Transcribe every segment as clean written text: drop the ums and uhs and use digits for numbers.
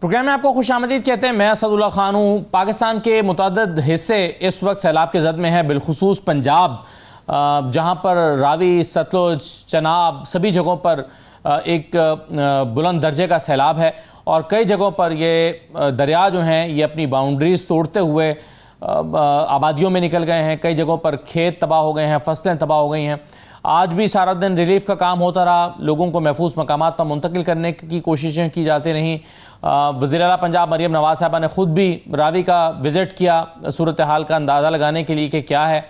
Programme में आपको खुशामदीद कहते हैं। मैं असदुल्ला खान हूँ। पाकिस्तान के मुतअद्दिद हिस्से इस वक्त सैलाब के जद में हैं, बिलखुसूस पंजाब, जहाँ पर रावी, सतलुज, चनाब सभी जगहों पर एक बुलंद दर्जे का सैलाब है और कई जगहों पर ये दरिया जो हैं ये अपनी बाउंड्रीज तोड़ते हुए आबादियों में निकल गए हैं। कई जगहों पर खेत तबाह हो गए हैं, फसलें तबाह हो गई हैं। आज भी सारा दिन रिलीफ का काम होता रहा, लोगों को महफूज मकामात पर मुंतकिल करने की कोशिशें की जाती रहीं। वज़ीर आला पंजाब मरियम नवाज़ साहबा ने ख़ुद भी रावी का विज़िट किया सूरत हाल का अंदाज़ा लगाने के लिए कि क्या है।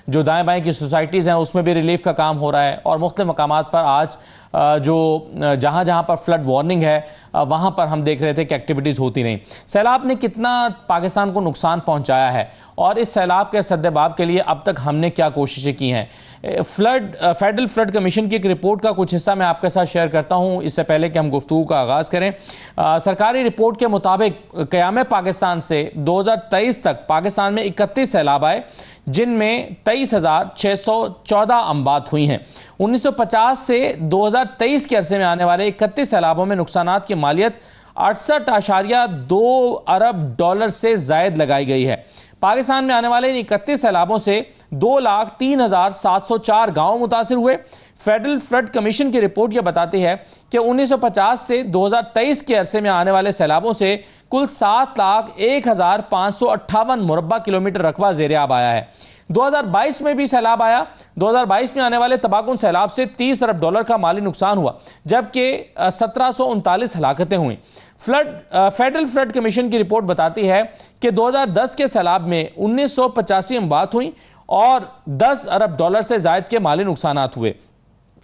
जो दाएँ बाएँ की सोसाइटीज़ हैं उसमें भी रिलीफ का काम हो रहा है और मुख्तलिफ़ मकामात पर आज जो जहाँ जहाँ पर फ्लड वार्निंग है वहाँ पर हम देख रहे थे कि एक्टिविटीज़ होती नहीं। सैलाब ने कितना पाकिस्तान को नुकसान पहुँचाया है और इस सैलाब के सद्देबाब के लिए अब तक हमने क्या कोशिशें की हैं। फेडरल फ्लड कमीशन की एक रिपोर्ट का कुछ हिस्सा मैं आपके साथ शेयर करता हूँ इससे पहले कि हम गुफ्तगू का आगाज़ करें। सरकारी रिपोर्ट के मुताबिक क़याम पाकिस्तान से 2023 तक पाकिस्तान में 31 सैलाब आए, जिनमें 23,614 अमवात हुई हैं। 1950 से 2023 के अरसे में आने वाले 31 सैलाबों में नुकसानात की मालियत 68.2 अरब डॉलर से ज़ायद लगाई गई है। पाकिस्तान में आने वाले इन 31 सैलाबों से 2,03,704 गाँव मुतासिर हुए। फेडरल फ्लड कमीशन की रिपोर्ट यह बताती है कि 1950 से 2023 के अरसे में आने वाले सैलाबों से कुल 7,01,558 मुरब्बा किलोमीटर रकबा ज़ेर आब आया है। 2022 में भी सैलाब आया। 2022 में आने वाले तबाहकुन सैलाब से 30 अरब डॉलर का माली नुकसान हुआ, जबकि 1739 हलाकतें हुई। फेडरल फ्लड कमीशन की रिपोर्ट बताती है कि 2010 के सैलाब में 1985 अमवात हुई और 10 अरब डॉलर से ज़ायद के माली नुकसानात हुए।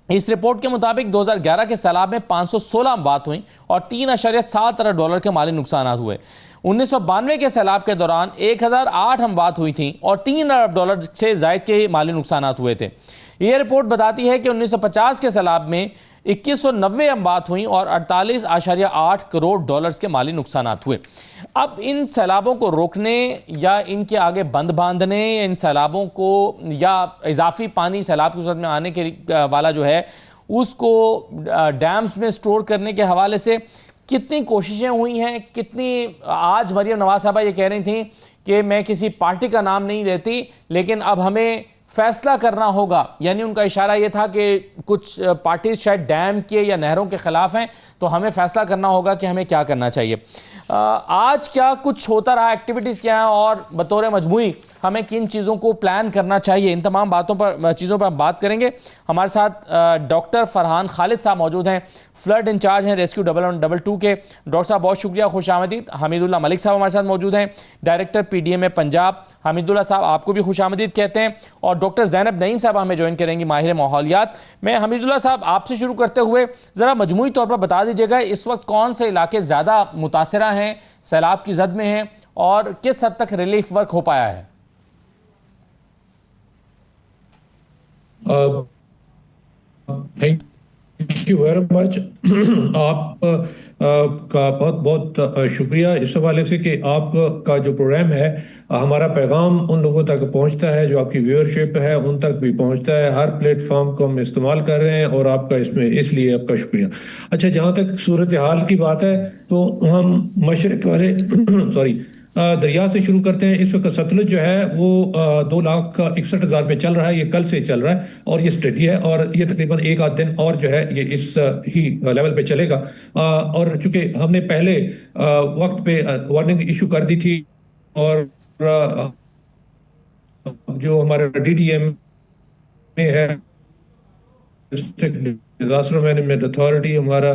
इस रिपोर्ट के मुताबिक 2011 के सैलाब में 516 अमवात हुई और 3.7 अरब डॉलर के माली नुकसानात हुए। 1992 के सैलाब के दौरान 1008 अमवात हुई थी और 3 अरब डॉलर से ज़ायद के माली नुकसानात हुए थे। यह रिपोर्ट बताती है कि 1950 के सैलाब में 2190 अमवात हुई और 48.8 करोड़ डॉलर्स के माली नुकसानात हुए। अब इन सैलाबों को रोकने या इनके आगे बंद बांधने या इन सैलाबों को या इजाफी पानी सैलाब की सूरत में आने के वाला जो है उसको डैम्स में स्टोर करने के हवाले से कितनी कोशिशें हुई हैं, कितनी। आज मरियम नवाज साहबा ये कह रही थी कि मैं किसी पार्टी का नाम नहीं लेती, लेकिन अब हमें फैसला करना होगा। यानी उनका इशारा ये था कि कुछ पार्टीज शायद डैम के या नहरों के खिलाफ हैं, तो हमें फैसला करना होगा कि हमें क्या करना चाहिए। आज क्या कुछ होता रहा, एक्टिविटीज़ क्या हैं और बतौर मजमूई हमें किन चीज़ों को प्लान करना चाहिए, इन तमाम बातों पर चीज़ों पर हम बात करेंगे। हमारे साथ डॉक्टर फरहान खालिद साहब मौजूद हैं, फ्लड इंचार्ज हैं रेस्क्यू 112 के। डॉक्टर साहब बहुत शुक्रिया, खुश आमदीद। हमीदुल्लाह मलिक साहब हमारे साथ मौजूद हैं, डायरेक्टर PDMA पंजाब। हमीदुल्लाह साहब आपको भी खुश आमदीद कहते हैं। और डॉक्टर ज़ैनब नईम साहब हमें ज्वाइन करेंगी, माहिर माहौलियात। मैं हमीदुल्लाह साहब आपसे शुरू करते हुए ज़रा मजमूई तौर पर बता दीजिएगा इस वक्त कौन से इलाके ज़्यादा मुतासरा हैं, सैलाब की जद में हैं और किस हद तक रिलीफ वर्क हो पाया है। Thank you very much. आप का बहुत बहुत शुक्रिया इस हवाले से कि आपका जो प्रोग्राम है हमारा पैगाम उन लोगों तक पहुंचता है, जो आपकी व्यूअरशिप है उन तक भी पहुंचता है। हर प्लेटफॉर्म को हम इस्तेमाल कर रहे हैं और आपका इसमें इसलिए आपका शुक्रिया। अच्छा, जहाँ तक सूरत हाल की बात है तो हम मशरक़ वाले सॉरी दरिया से शुरू करते हैं। इस वक्त सतलुज जो है वो 2,61,000 पे चल रहा है, ये कल से चल रहा है और ये स्टेडी है और ये तकरीबन एक आध दिन और जो है ये इस ही लेवल पे चलेगा। और चूंकि हमने पहले वक्त पे वार्निंग इशू कर दी थी और जो हमारा DDM में है डिजास्टर मैनेजमेंट अथॉरिटी, हमारा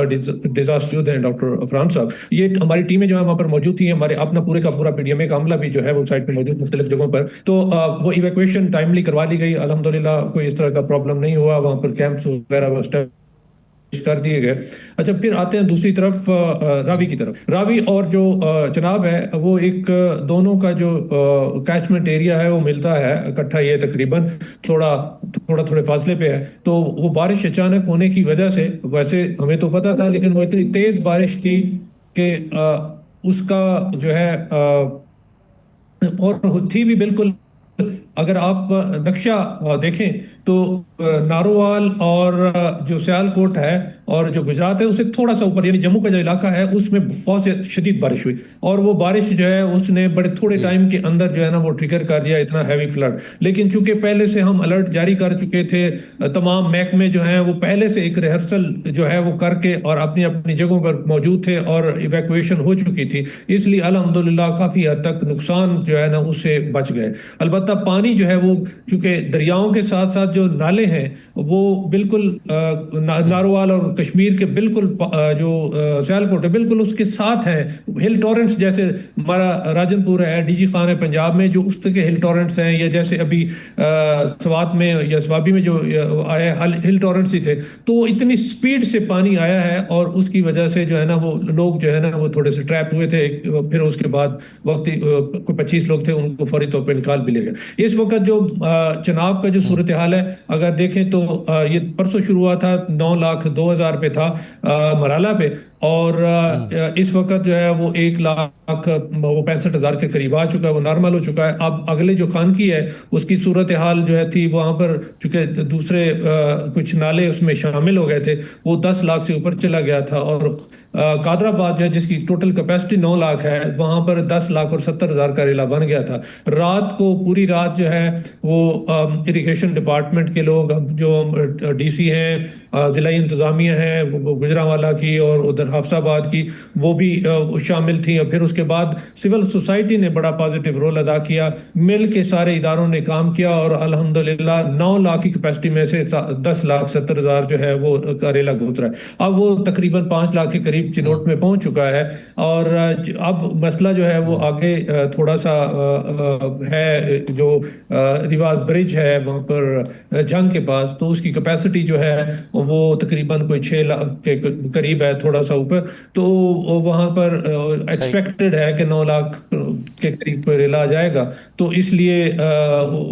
डिजास्टर है डॉक्टर फरहान साहब, ये हमारी टीमें जो है वहाँ पर मौजूद थी। हमारे अपना पूरे का पूरा PDMA का अमला भी जो है वो साइट पे मौजूद मुख्तलिफ जगहों पर। तो वो इवैक्यूएशन टाइमली करवा ली गई, अल्हम्दुलिल्लाह कोई इस तरह का प्रॉब्लम नहीं हुआ। वहाँ पर कैंप्स वगैरह कर दिए गए। अच्छा, फिर आते हैं दूसरी तरफ रावी की तरफ। रावी और जो चनाब है वो एक दोनों का जो कैचमेंट एरिया है वो मिलता है इकट्ठा, ये तकरीबन थोड़े फासले पे है। तो वो बारिश अचानक होने की वजह से, वैसे हमें तो पता था लेकिन वो इतनी तेज बारिश थी कि उसका जो है और थी भी बिल्कुल अगर आप नक्शा देखें तो नारोवाल और जो सियालकोट है और जो गुजरात है उससे थोड़ा सा ऊपर यानी जम्मू का जो इलाका है उसमें बहुत शदीद बारिश हुई, और वो बारिश जो है उसने बड़े थोड़े जी। टाइम के अंदर जो है ना वो ट्रिगर कर दिया इतना हैवी फ्लड। लेकिन चूंकि पहले से हम अलर्ट जारी कर चुके थे, तमाम महकमे जो हैं वो पहले से एक रिहर्सल जो है वो करके और अपनी अपनी जगहों पर मौजूद थे और इवैक्यूएशन हो चुकी थी, इसलिए अल्हम्दुलिल्लाह काफ़ी हद तक नुकसान जो है ना उससे बच गए। अलबत्ता पानी जो है वो चूंकि दरियाओं के साथ साथ जो नाले हैं वो बिल्कुल नारोवाल और कश्मीर के बिल्कुल जो सियालकोट है बिल्कुल उसके साथ है। हिल टॉरेंट्स जैसे हमारा राजनपुर है, डीजी खान है पंजाब में, जो उस तरह के हिल टॉरेंट्स हैं, या जैसे अभी स्वात में या स्वाबी में जो आए हिल टॉरेंट्स ही थे, तो इतनी स्पीड से पानी आया है और उसकी वजह से जो है ना वो लोग जो है ना वो थोड़े से ट्रैप हुए थे। फिर उसके बाद वक्त कोई 25 लोग थे, उनको फौरी तौर पर निकाल भी ले गए। इस वक्त जो चनाब का जो सूरत हाल है अगर देखें तो ये परसों शुरू हुआ था, 9,02,000 पे था मराला पे, और इस वक्त जो है वो 1,65,000 के करीब आ चुका है, वो नॉर्मल हो चुका है। अब अगले जो खानकी है उसकी सूरत हाल जो है थी वहाँ पर चूंकि दूसरे कुछ नाले उसमें शामिल हो गए थे, वो 10 लाख से ऊपर चला गया था। और कादराबाद जो है जिसकी टोटल कैपेसिटी 9 लाख है, वहाँ पर 10 लाख और 70,000 का रेला बन गया था। रात को पूरी रात जो है वो इरिगेशन डिपार्टमेंट के लोग, जो डीसी हैं, जिला इंतजामिया है गुजरांवाला की और उधर हाफसाबाद की, वो भी शामिल थी। और फिर उसके बाद सिविल सोसाइटी ने बड़ा पॉजिटिव रोल अदा किया, मिल के सारे इदारों ने काम किया और अल्हम्दुलिल्लाह 9 लाख की कैपेसिटी में से 10,70,000 जो है वो करेला गुजरा है। अब वो तकरीबन 5 लाख के करीब चिनोट में पहुंच चुका है। और अब मसला जो है वो आगे थोड़ा सा है, जो रिवाज ब्रिज है वहाँ पर जंग के पास, तो उसकी कैपेसिटी जो है वो तकरीबन कोई 6 लाख के करीब है, थोड़ा सा ऊपर। तो वहाँ पर एक्सपेक्टेड है कि 9 लाख के करीब रेला आ जाएगा, तो इसलिए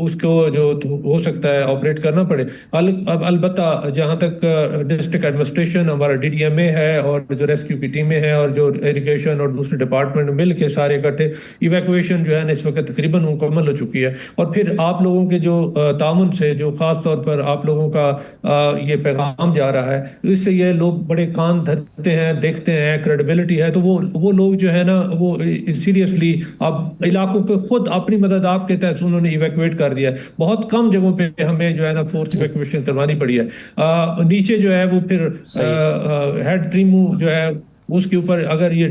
उसको जो हो सकता है ऑपरेट करना पड़े। अब अलबत्ता जहाँ तक डिस्ट्रिक्ट एडमिनिस्ट्रेशन, हमारा डीडीएमए है और जो रेस्क्यू की टीमें हैं और जो इरिगेशन और दूसरे डिपार्टमेंट मिल के सारे इकट्ठे, इवैक्यूएशन जो है ना इस वक्त तकरीबन मुकम्मल हो चुकी है। और फिर आप लोगों के जो ताउन से जो खास तौर पर आप लोगों का ये पैगाम जा रहा है, इससे ये लोग बड़े कान धरते हैं, देखते हैं, क्रेडिबिलिटी है, तो वो लोग जो है ना वो सीरियसली अब इलाकों को खुद अपनी मदद आपके तहत उन्होंने इवैक्यूएट कर दिया है। बहुत कम जगहों पे हमें जो है ना फोर्स इवैक्यूएशन करवानी पड़ी है। नीचे जो है वो फिर हेड ट्रीमू जो है उसके ऊपर अगर ये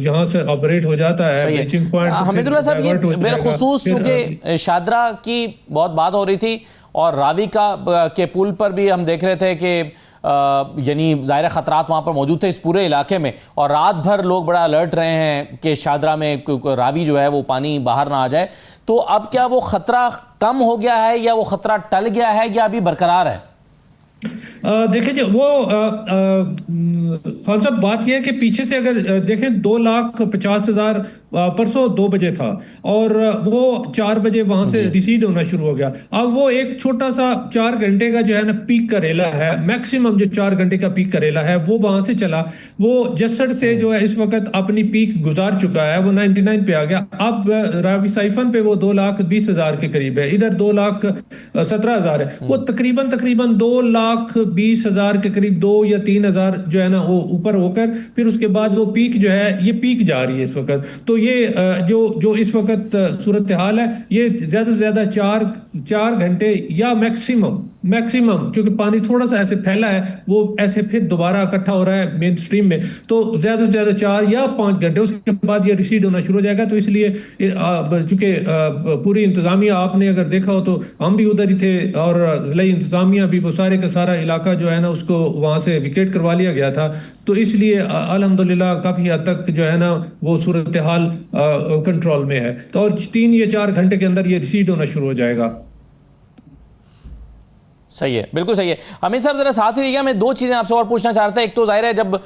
यहाँ से ऑपरेट हो जाता है रीचिंग पॉइंट, हमीदुल्लाह साहब, ये बिलखुसूस चूंकि शादरा की बहुत बात हो रही थी और रावी के पुल पर भी हम देख रहे थे कि यानी ज़ाहिर खतरात वहाँ पर मौजूद थे इस पूरे इलाके में, और रात भर लोग बड़ा अलर्ट रहे हैं कि शादरा में रावी जो है वो पानी बाहर ना आ जाए। तो अब क्या वो खतरा कम हो गया है या वो खतरा टल गया है या अभी बरकरार है? देखिए जो वो खान साहब बात यह है कि पीछे से अगर देखें 2,50,000 परसों 2 बजे था और वो 4 बजे वहां से रिसीड होना शुरू हो गया। अब वो एक छोटा सा 4 घंटे का जो है ना पीक करेला है, मैक्सिमम जो 4 घंटे का पीक करेला है वो वहां से चला, वो जसड़ से जो है इस वक्त अपनी पीक गुजार चुका है, वो 99 पे आ गया। अब रावी साइफन पे वो 2,20,000 के करीब है, इधर 2,17,000 है, वो तकरीबन 2,20,000 के करीब 2 या 3,000 जो है ना वो ऊपर होकर फिर उसके बाद वो पीक जो है ये पीक जा रही है इस वक्त। तो ये जो इस वक्त सूरत हाल है ये ज्यादा से ज्यादा 4 घंटे या मैक्सिमम क्योंकि पानी थोड़ा सा ऐसे फैला है वो ऐसे फिर दोबारा इकट्ठा हो रहा है मेन स्ट्रीम में, तो ज्यादा से ज्यादा 4 या 5 घंटे उसके बाद ये रिसीड होना शुरू हो जाएगा। तो इसलिए चूंकि पूरी इंतजामिया आपने अगर देखा हो तो हम भी उधर ही थे और जिला इंतजामिया भी, वो सारे का सारा इलाका जो है ना उसको वहां से विकेट करवा लिया गया था। तो इसलिए अल्हम्दुलिल्लाह काफी हद तक जो है ना वो सूरत हाल कंट्रोल में है। तो और 3 या 4 घंटे के अंदर ये रिसीड होना शुरू हो जाएगा। सही है, बिल्कुल सही है। अमित साहब जरा साथ ही रहिएगा, मैं दो चीज़ें आपसे और पूछना चाह रहा था। एक तो जाहिर है जब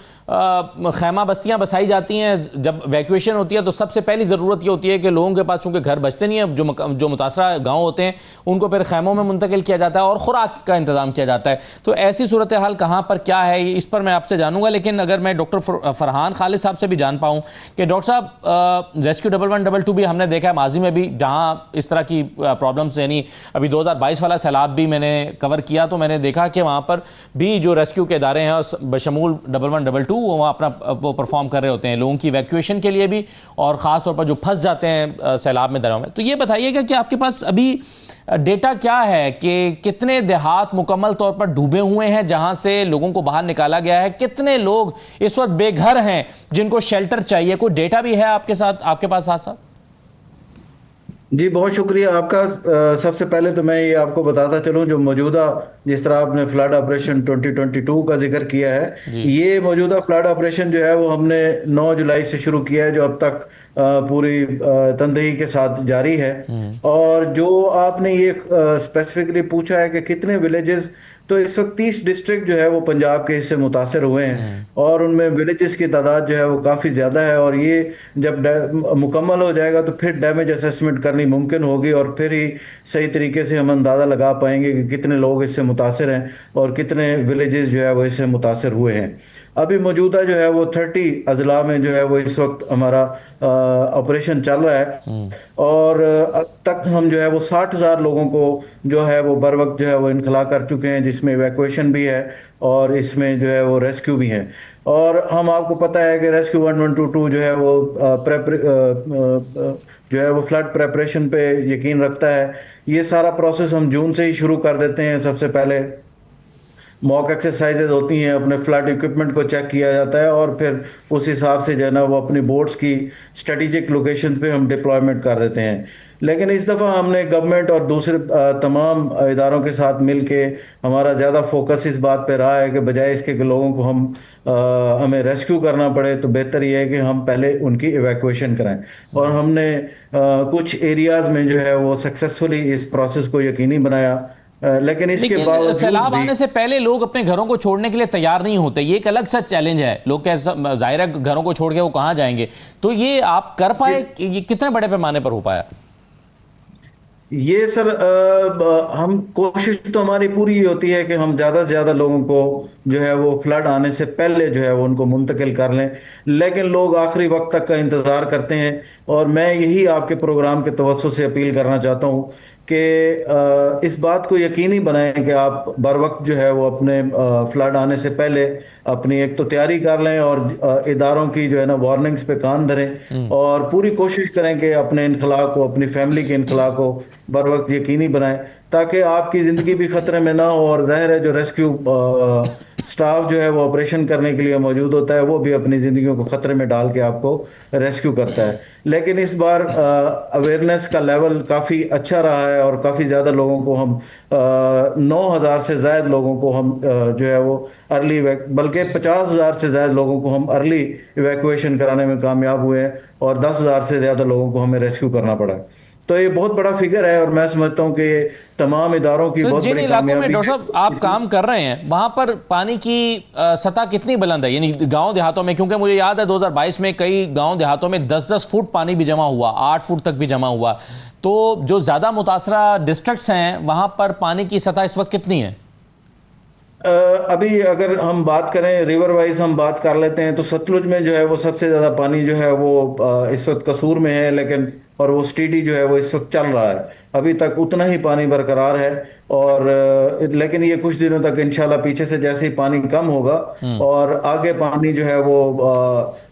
खैमा बस्तियां बसाई जाती हैं, जब वैक्यूएशन होती है, तो सबसे पहली ज़रूरत ये होती है कि लोगों के पास चूँकि घर बचते नहीं है, जो मुतासरा गाँव होते हैं उनको फिर खैमों में मुंतकिल किया जाता है और ख़ुराक का इंतज़ाम किया जाता है। तो ऐसी सूरत हाल कहाँ पर क्या है, इस पर मैं आपसे जानूंगा। लेकिन अगर मैं डॉक्टर फरहान खालिद साहब से भी जान पाऊँ कि डॉक्टर साहब, रेस्क्यू 1122 भी हमने देखा है माजी में भी, जहाँ इस तरह की प्रॉब्लम्स, यानी अभी 2022 वाला सैलाब भी मैंने कवर किया तो मैंने देखा कि वहाँ पर भी जो रेस्क्यू के इदारे हैं बशमूल 1122 वो अपना परफॉर्म कर रहे होते हैं लोगों की इवैक्यूएशन के लिए भी, और ख़ास तौर पर जो फंस जाते हैं सैलाब में दरियाओं में। तो ये बताइएगा कि आपके पास अभी डेटा क्या है कि कितने देहात मुकम्मल तौर पर डूबे हुए हैं जहां से लोगों को बाहर निकाला गया है, कितने लोग इस वक्त बेघर हैं जिनको शेल्टर चाहिए, कोई डेटा भी है आपके साथ, आपके पास साथ साथ? जी बहुत शुक्रिया आपका। सबसे पहले तो मैं ये आपको बताता चलूं, जो मौजूदा जिस तरह आपने फ्लड ऑपरेशन 2022 का जिक्र किया है, ये मौजूदा फ्लड ऑपरेशन जो है वो हमने 9 जुलाई से शुरू किया है, जो अब तक पूरी तनदेही के साथ जारी है। और जो आपने ये स्पेसिफिकली पूछा है कि कितने विलेजेस, तो इस वक्त 30 डिस्ट्रिक्ट जो है वो पंजाब के हिस्से मुतासर हुए हैं और उनमें विलेजेस की तादाद जो है वो काफ़ी ज़्यादा है। और ये जब मुकम्मल हो जाएगा तो फिर डैमेज असेसमेंट करनी मुमकिन होगी और फिर ही सही तरीके से हम अंदाज़ा लगा पाएंगे कि कितने लोग इससे मुतासर हैं और कितने विलेजेस जो है वो इससे मुतासर हुए हैं। अभी मौजूदा जो है वो 30 अजला में जो है वो इस वक्त हमारा ऑपरेशन चल रहा है और अब तक हम जो है वो 60,000 लोगों को जो है वो बर वक्त जो है वो इनखला कर चुके हैं, जिसमें इवैक्यूएशन भी है और इसमें जो है वो रेस्क्यू भी है। और हम आपको पता है कि रेस्क्यू 1122 जो है वो जो है वो फ्लड प्रेपरेशन पे यकीन रखता है। ये सारा प्रोसेस हम जून से ही शुरू कर देते हैं। सबसे पहले मॉक एक्सरसाइजेज होती हैं, अपने फ्लड इक्विपमेंट को चेक किया जाता है और फिर उस हिसाब से जो है ना वो अपनी बोट्स की स्ट्रेटेजिक लोकेशन पे हम डिप्लॉयमेंट कर देते हैं। लेकिन इस दफ़ा हमने गवर्नमेंट और दूसरे तमाम इदारों के साथ मिल के हमारा ज़्यादा फोकस इस बात पे रहा है कि बजाय इसके कि लोगों को हमें रेस्क्यू करना पड़े, तो बेहतर ये है कि हम पहले उनकी इवैक्यूएशन कराएं। और हमने कुछ एरियाज़ में जो है वो सक्सेसफुली इस प्रोसेस को यकीनी बनाया। लेकिन इसके बावजूद सैलाब आने से पहले लोग अपने घरों को छोड़ने के लिए तैयार नहीं होते, ये एक अलग सा चैलेंज है। लोग कैसा, जाहिर है घरों को छोड़ के वो कहाँ जाएंगे, तो ये आप कर पाए, ये कितने बड़े पैमाने पर हो पाया? ये सर हम कोशिश तो हमारी पूरी होती है कि हम ज़्यादा से ज़्यादा लोगों को जो है वो फ्लड आने से पहले जो है वो उनको मुंतकिल कर लें, लेकिन लोग आखिरी वक्त तक का इंतज़ार करते हैं। और मैं यही आपके प्रोग्राम के तवज्जो से अपील करना चाहता हूँ कि इस बात को यकीनी बनाएं कि आप बर वक्त जो है वो अपने फ्लड आने से पहले अपनी एक तो तैयारी कर लें और इदारों की जो है ना वार्निंग्स पे कान धरें और पूरी कोशिश करें कि अपने इनखला को, अपनी फैमिली के इनखला को बर वक्त यकीनी बनाएं, ताकि आपकी ज़िंदगी भी ख़तरे में ना हो। और ज़ाहिर है जो रेस्क्यू स्टाफ जो है वो ऑपरेशन करने के लिए मौजूद होता है, वो भी अपनी ज़िंदगियों को ख़तरे में डाल के आपको रेस्क्यू करता है। लेकिन इस बार अवेयरनेस का लेवल काफ़ी अच्छा रहा है और काफ़ी ज़्यादा लोगों को हम 9,000 से ज़्यादा लोगों को हम जो है वो अर्ली, बल्कि 50,000 से ज़्यादा लोगों को हम अर्ली इवैक्यूएशन कराने में कामयाब हुए हैं और 10,000 से ज़्यादा लोगों को हमें रेस्क्यू करना पड़ा। तो ये बहुत बड़ा फिगर है और मैं समझता हूँ कि तमाम इदारों की बहुत जिन बड़ी इलाकों में कामयाबी डॉक्टर साहब आप काम कर रहे हैं वहां पर पानी की सतह कितनी बुलंद है, यानी गांव देहातों में? क्योंकि मुझे याद है 2022 में कई गांव देहातों में 10-10 फुट पानी भी जमा हुआ, 8 फुट तक भी जमा हुआ। तो जो ज्यादा मुतासरा डिस्ट्रिक्ट्स हैं वहां पर पानी की सतह इस वक्त कितनी है? अभी अगर हम बात करें रिवर वाइज हम बात कर लेते हैं तो सतलुज में जो है वो सबसे ज़्यादा पानी जो है वो इस वक्त कसूर में है, लेकिन और वो स्टीडी जो है वो इस वक्त चल रहा है, अभी तक उतना ही पानी बरकरार है। और लेकिन ये कुछ दिनों तक इंशाल्लाह पीछे से जैसे ही पानी कम होगा और आगे पानी जो है वो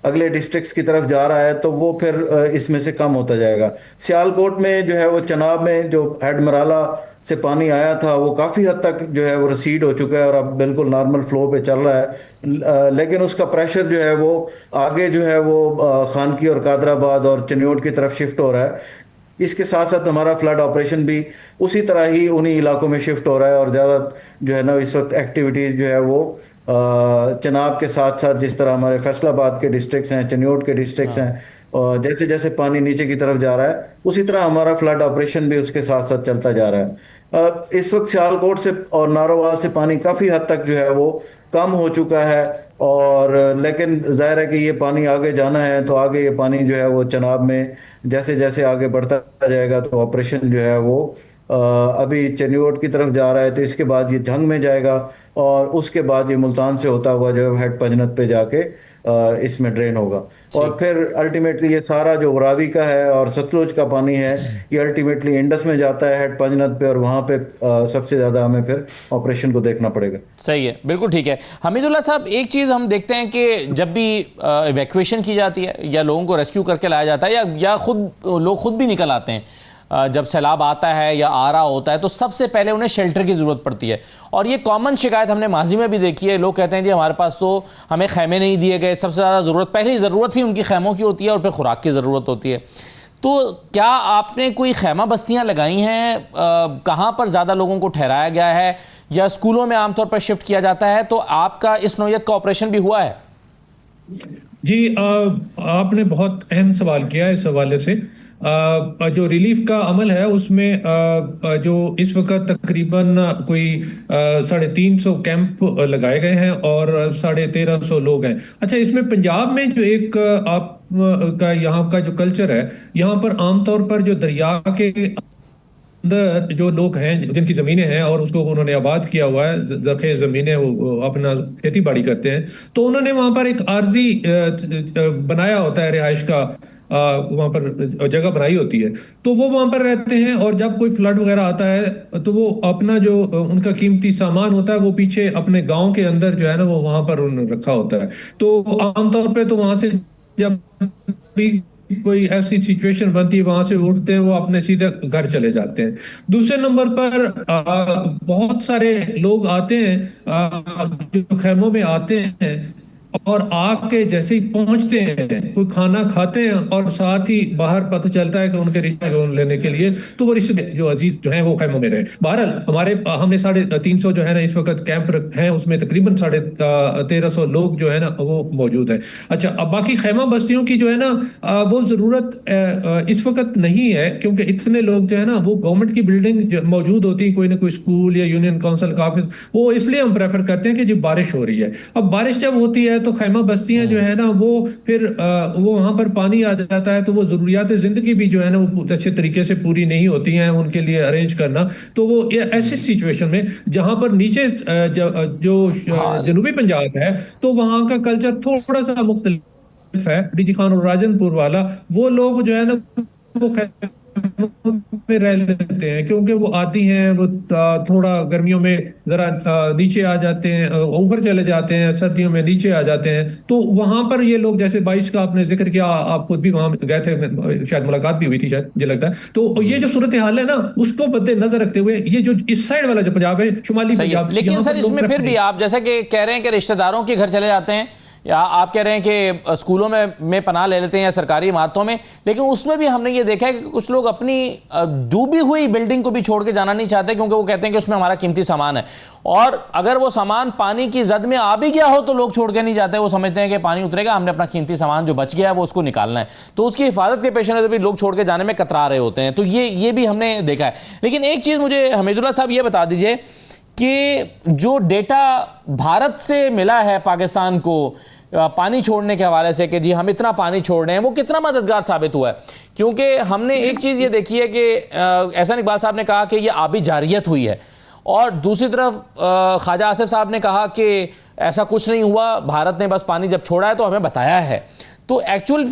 अगले डिस्ट्रिक्ट्स की तरफ जा रहा है तो वो फिर इसमें से कम होता जाएगा। सियालकोट में जो है वो चनाब में जो हेडमराला से पानी आया था वो काफ़ी हद तक जो है वो रिसीड हो चुका है और अब बिल्कुल नॉर्मल फ्लो पे चल रहा है। लेकिन उसका प्रेशर जो है वो आगे जो है वो खानकी और कादराबाद और चनियोट की तरफ शिफ्ट हो रहा है। इसके साथ साथ हमारा फ्लड ऑपरेशन भी उसी तरह ही उन्हीं इलाकों में शिफ्ट हो रहा है और ज़्यादा जो है ना इस वक्त एक्टिविटीज़ जो है वो चनाब के साथ साथ जिस तरह हमारे फैसलाबाद के डिस्ट्रिक्ट्स हैं, चनियोट के डिस्ट्रिक्ट्स हैं, और जैसे जैसे पानी नीचे की तरफ जा रहा है उसी तरह हमारा फ्लड ऑपरेशन भी उसके साथ साथ चलता जा रहा है। इस वक्त सियालकोट से और नारोवाल से पानी काफ़ी हद तक जो है वो कम हो चुका है। और लेकिन जाहिर है कि ये पानी आगे जाना है, तो आगे ये पानी जो है वो चनाब में जैसे जैसे आगे बढ़ता जाएगा, तो ऑपरेशन जो है वो अभी चनियोट की तरफ जा रहा है, तो इसके बाद ये झंग में जाएगा और उसके बाद ये मुल्तान से होता हुआ जो हेड पंजनत पे जाके इसमें ड्रेन होगा। और फिर अल्टीमेटली ये सारा जो रावी का है और सतलुज का पानी है, ये अल्टीमेटली इंडस में जाता है हेड पंजनत पे, और वहाँ पे सबसे ज़्यादा हमें फिर ऑपरेशन को देखना पड़ेगा। सही है, बिल्कुल ठीक है। हमीदुल्लाह साहब, एक चीज़ हम देखते हैं कि जब भी इवैक्यूएशन की जाती है या लोगों को रेस्क्यू करके लाया जाता है या लोग खुद भी निकल आते हैं, जब सैलाब आता है या आ रहा होता है, तो सबसे पहले उन्हें शेल्टर की ज़रूरत पड़ती है। और ये कॉमन शिकायत हमने माजी में भी देखी है। लोग कहते हैं जी हमारे पास तो हमें खैमे नहीं दिए गए। सबसे ज़्यादा ज़रूरत, पहली ज़रूरत ही उनकी खैमों की होती है और फिर खुराक की ज़रूरत होती है। तो क्या आपने कोई खैमा बस्तियाँ लगाई हैं? कहाँ पर ज़्यादा लोगों को ठहराया गया है या स्कूलों में आमतौर पर शिफ्ट किया जाता है? तो आपका इस नौयत का ऑपरेशन भी हुआ है? जी, आपने बहुत अहम सवाल किया है। इस हवाले से जो रिलीफ का अमल है उसमें जो इस वक्त तकरीबन कोई 350 कैंप लगाए गए हैं और 1350 लोग हैं। अच्छा, इसमें पंजाब में जो एक आप का यहाँ का जो कल्चर है, यहाँ पर आमतौर पर जो दरिया के अंदर जो लोग हैं जिनकी ज़मीनें हैं और उसको उन्होंने आबाद किया हुआ है, ज़रख़े ज़मीनें, वो अपना खेती बाड़ी करते हैं, तो उन्होंने वहाँ पर एक आर्जी बनाया होता है रिहाइश का, वहाँ पर जगह बनाई होती है, तो वो वहाँ पर रहते हैं। और जब कोई फ्लड वगैरह आता है तो वो अपना जो उनका कीमती सामान होता है वो पीछे अपने गांव के अंदर जो है ना, वो वहाँ पर उन्होंने रखा होता है। तो आमतौर पे तो वहाँ से जब भी कोई ऐसी सिचुएशन बनती है, वहां से उठते हैं, वो अपने सीधे घर चले जाते हैं। दूसरे नंबर पर बहुत सारे लोग आते हैं जो खैमों में आते हैं और आके जैसे ही पहुंचते हैं कोई खाना खाते हैं और साथ ही बाहर पता चलता है कि उनके रिश्ते लेने के लिए, तो वो रिश्ते जो अजीज जो हैं वो खैमों में रहे। बहरहाल हमने 350 जो है ना इस वक्त कैंप हैं, उसमें तकरीबन 1350 लोग जो है ना वो मौजूद है। अच्छा, अब बाकी खैमा बस्तियों की जो है ना वो जरूरत इस वक्त नहीं है, क्योंकि इतने लोग जो है ना वो गवर्नमेंट की बिल्डिंग मौजूद होती है, कोई ना कोई स्कूल या यूनियन काउंसिल का ऑफिस, वो इसलिए हम प्रेफर करते हैं कि जब बारिश हो रही है। अब बारिश जब होती है तो खैमा बस्तियां जो है ना वो फिर वो वहां पर पानी आ जाता है, तो वो जरूरियात जिंदगी भी जो है ना वो अच्छे तरीके से पूरी नहीं होती हैं उनके लिए अरेंज करना। तो वो ऐसी सिचुएशन में जहां पर नीचे जो जनूबी पंजाब है, तो वहां का कल्चर थोड़ा सा मुख्तलिफ है। डीजी खान और राजनपुर वाला, वो लोग जो है ना वो में रह लेते हैं, क्योंकि वो आती हैं, वो थोड़ा गर्मियों में जरा नीचे आ जाते हैं, ऊपर चले जाते हैं, सर्दियों में नीचे आ जाते हैं। तो वहां पर ये लोग, जैसे 22 का आपने जिक्र किया, आप खुद भी वहां गए थे, शायद मुलाकात भी हुई थी शायद, मुझे लगता है। तो ये जो सूरत हाल है ना, उसको मद्देनजर रखते हुए ये जो इस साइड वाला जो पंजाब है, शुमाली पंजाब, लेकिन सर इसमें फिर भी आप जैसा कि कह रहे हैं कि रिश्तेदारों के घर चले जाते हैं, या आप कह रहे हैं कि स्कूलों में पनाह ले लेते हैं या सरकारी इमारतों में, लेकिन उसमें भी हमने ये देखा है कि कुछ लोग अपनी डूबी हुई बिल्डिंग को भी छोड़ के जाना नहीं चाहते, क्योंकि वो कहते हैं कि उसमें हमारा कीमती सामान है, और अगर वो सामान पानी की जद में आ भी गया हो तो लोग छोड़ के नहीं जाते। वो समझते हैं कि पानी उतरेगा, हमने अपना कीमती सामान जो बच गया है वो उसको निकालना है, तो उसकी हिफाजत के पेश नज़र भी लोग छोड़ के जाने में कतरा रहे होते हैं। तो ये भी हमने देखा है। लेकिन एक चीज़ मुझे हमीदुल्लाह साहब ये बता दीजिए कि जो डेटा भारत से मिला है पाकिस्तान को पानी छोड़ने के हवाले से, कि जी हम इतना पानी छोड़ रहे हैं, वो कितना मददगार साबित हुआ है? क्योंकि हमने एक चीज़ ये देखी है कि एहसान इकबाल साहब ने कहा कि ये आबी जारियत हुई है, और दूसरी तरफ ख्वाजा आसिफ साहब ने कहा कि ऐसा कुछ नहीं हुआ, भारत ने बस पानी जब छोड़ा है तो हमें बताया है। तो एक्चुअल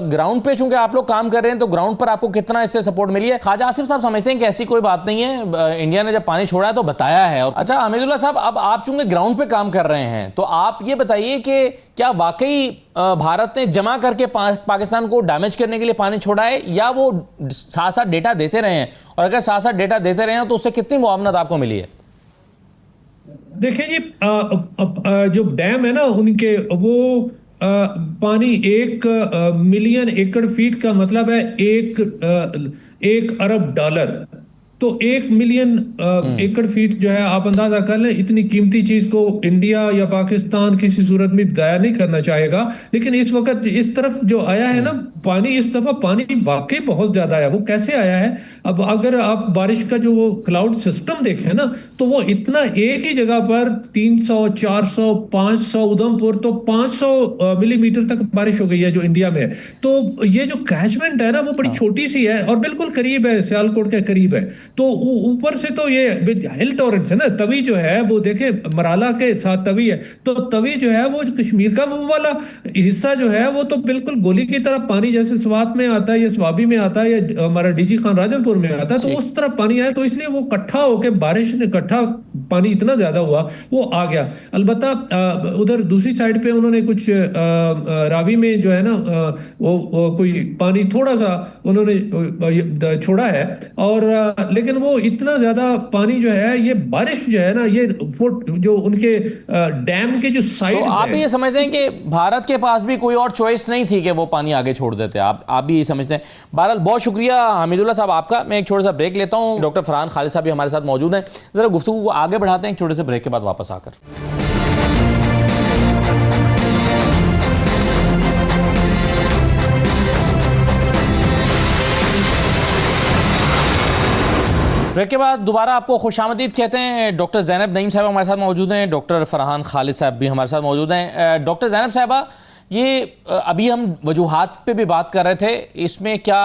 ग्राउंड पे चूंकि आप लोग काम कर रहे हैं, तो ग्राउंड पर आपको कितना इससे सपोर्ट मिली है? ख्वाजा आसिफ साहब समझते हैं कि ऐसी कोई बात नहीं है, इंडिया ने जब पानी छोड़ा है तो बताया है। और अच्छा हमीदुल्लाह साहब, अब आप चूंकि ग्राउंड पे काम कर रहे हैं, तो आप ये बताइए कि क्या वाकई भारत ने जमा करके पाकिस्तान को डैमेज करने के लिए पानी छोड़ा है, या वो साथ साथ डेटा देते रहे हैं? और अगर साथ साथ डेटा देते रहे हैं तो उससे कितनी मुआवनत आपको मिली है? देखिए जी, जो डैम है ना उनके, वो पानी 1 मिलियन एकड़ फीट का मतलब है 1 अरब डॉलर। तो 1 मिलियन एकड़ फीट जो है, आप अंदाजा कर लें, इतनी कीमती चीज को इंडिया या पाकिस्तान किसी सूरत में दाया नहीं करना चाहेगा। लेकिन इस वक्त इस तरफ जो आया है ना पानी, इस दफा पानी वाकई बहुत ज्यादा आया। वो कैसे आया है? अब अगर आप बारिश का जो वो क्लाउड सिस्टम देखें ना, तो वो इतना एक ही जगह पर 300, 400, 500, उधमपुर तो 500 मिलीमीटर तक बारिश हो गई है जो इंडिया में है। तो ये जो कैचमेंट है ना वो बड़ी छोटी सी है और बिल्कुल करीब है, सियालकोट के करीब है। तो ऊपर से तो ये हिल टॉरेंट्स है ना, तवी जो है वो देखे मराला के साथ तवी है, तो तवी जो है वो कश्मीर का वो वाला हिस्सा जो है वो तो बिल्कुल गोली की तरह पानी जैसे स्वात में आता है या स्वाबी में आता है या हमारा डीजी खान राजनपुर में आता है, तो उस तरह पानी आया। तो इसलिए वो इकट्ठा होकर बारिश ने इकट्ठा पानी इतना ज्यादा हुआ वो आ गया। अलबत्ता उधर दूसरी साइड पे उन्होंने कुछ रावी में जो है ना वो कोई पानी थोड़ा सा उन्होंने छोड़ा है, और लेकिन वो इतना ज्यादा पानी जो है, ये बारिश जो है ना, ये जो उनके डैम के जो साइड आप भी ये समझते हैं कि भारत के पास भी कोई और चॉइस नहीं थी कि वो पानी आगे छोड़ देते? आप भी ये समझते हैं? बहरहाल बहुत शुक्रिया हमीदुल्लाह साहब आपका। मैं एक छोटा सा ब्रेक लेता हूं। डॉक्टर फरहान खालिद साहब भी हमारे साथ मौजूद हैं। जरा गुफ्तगू को आगे बढ़ाते हैं एक छोटे से ब्रेक के बाद वापस आकर। ब्रेक के बाद दोबारा आपको खुशामदीद कहते हैं। डॉक्टर ज़ैनब नईम साहब हमारे साथ मौजूद हैं, डॉक्टर फरहान खालिद साहब भी हमारे साथ मौजूद हैं। डॉक्टर ज़ैनब साहबा, ये अभी हम वजूहात पे भी बात कर रहे थे, इसमें क्या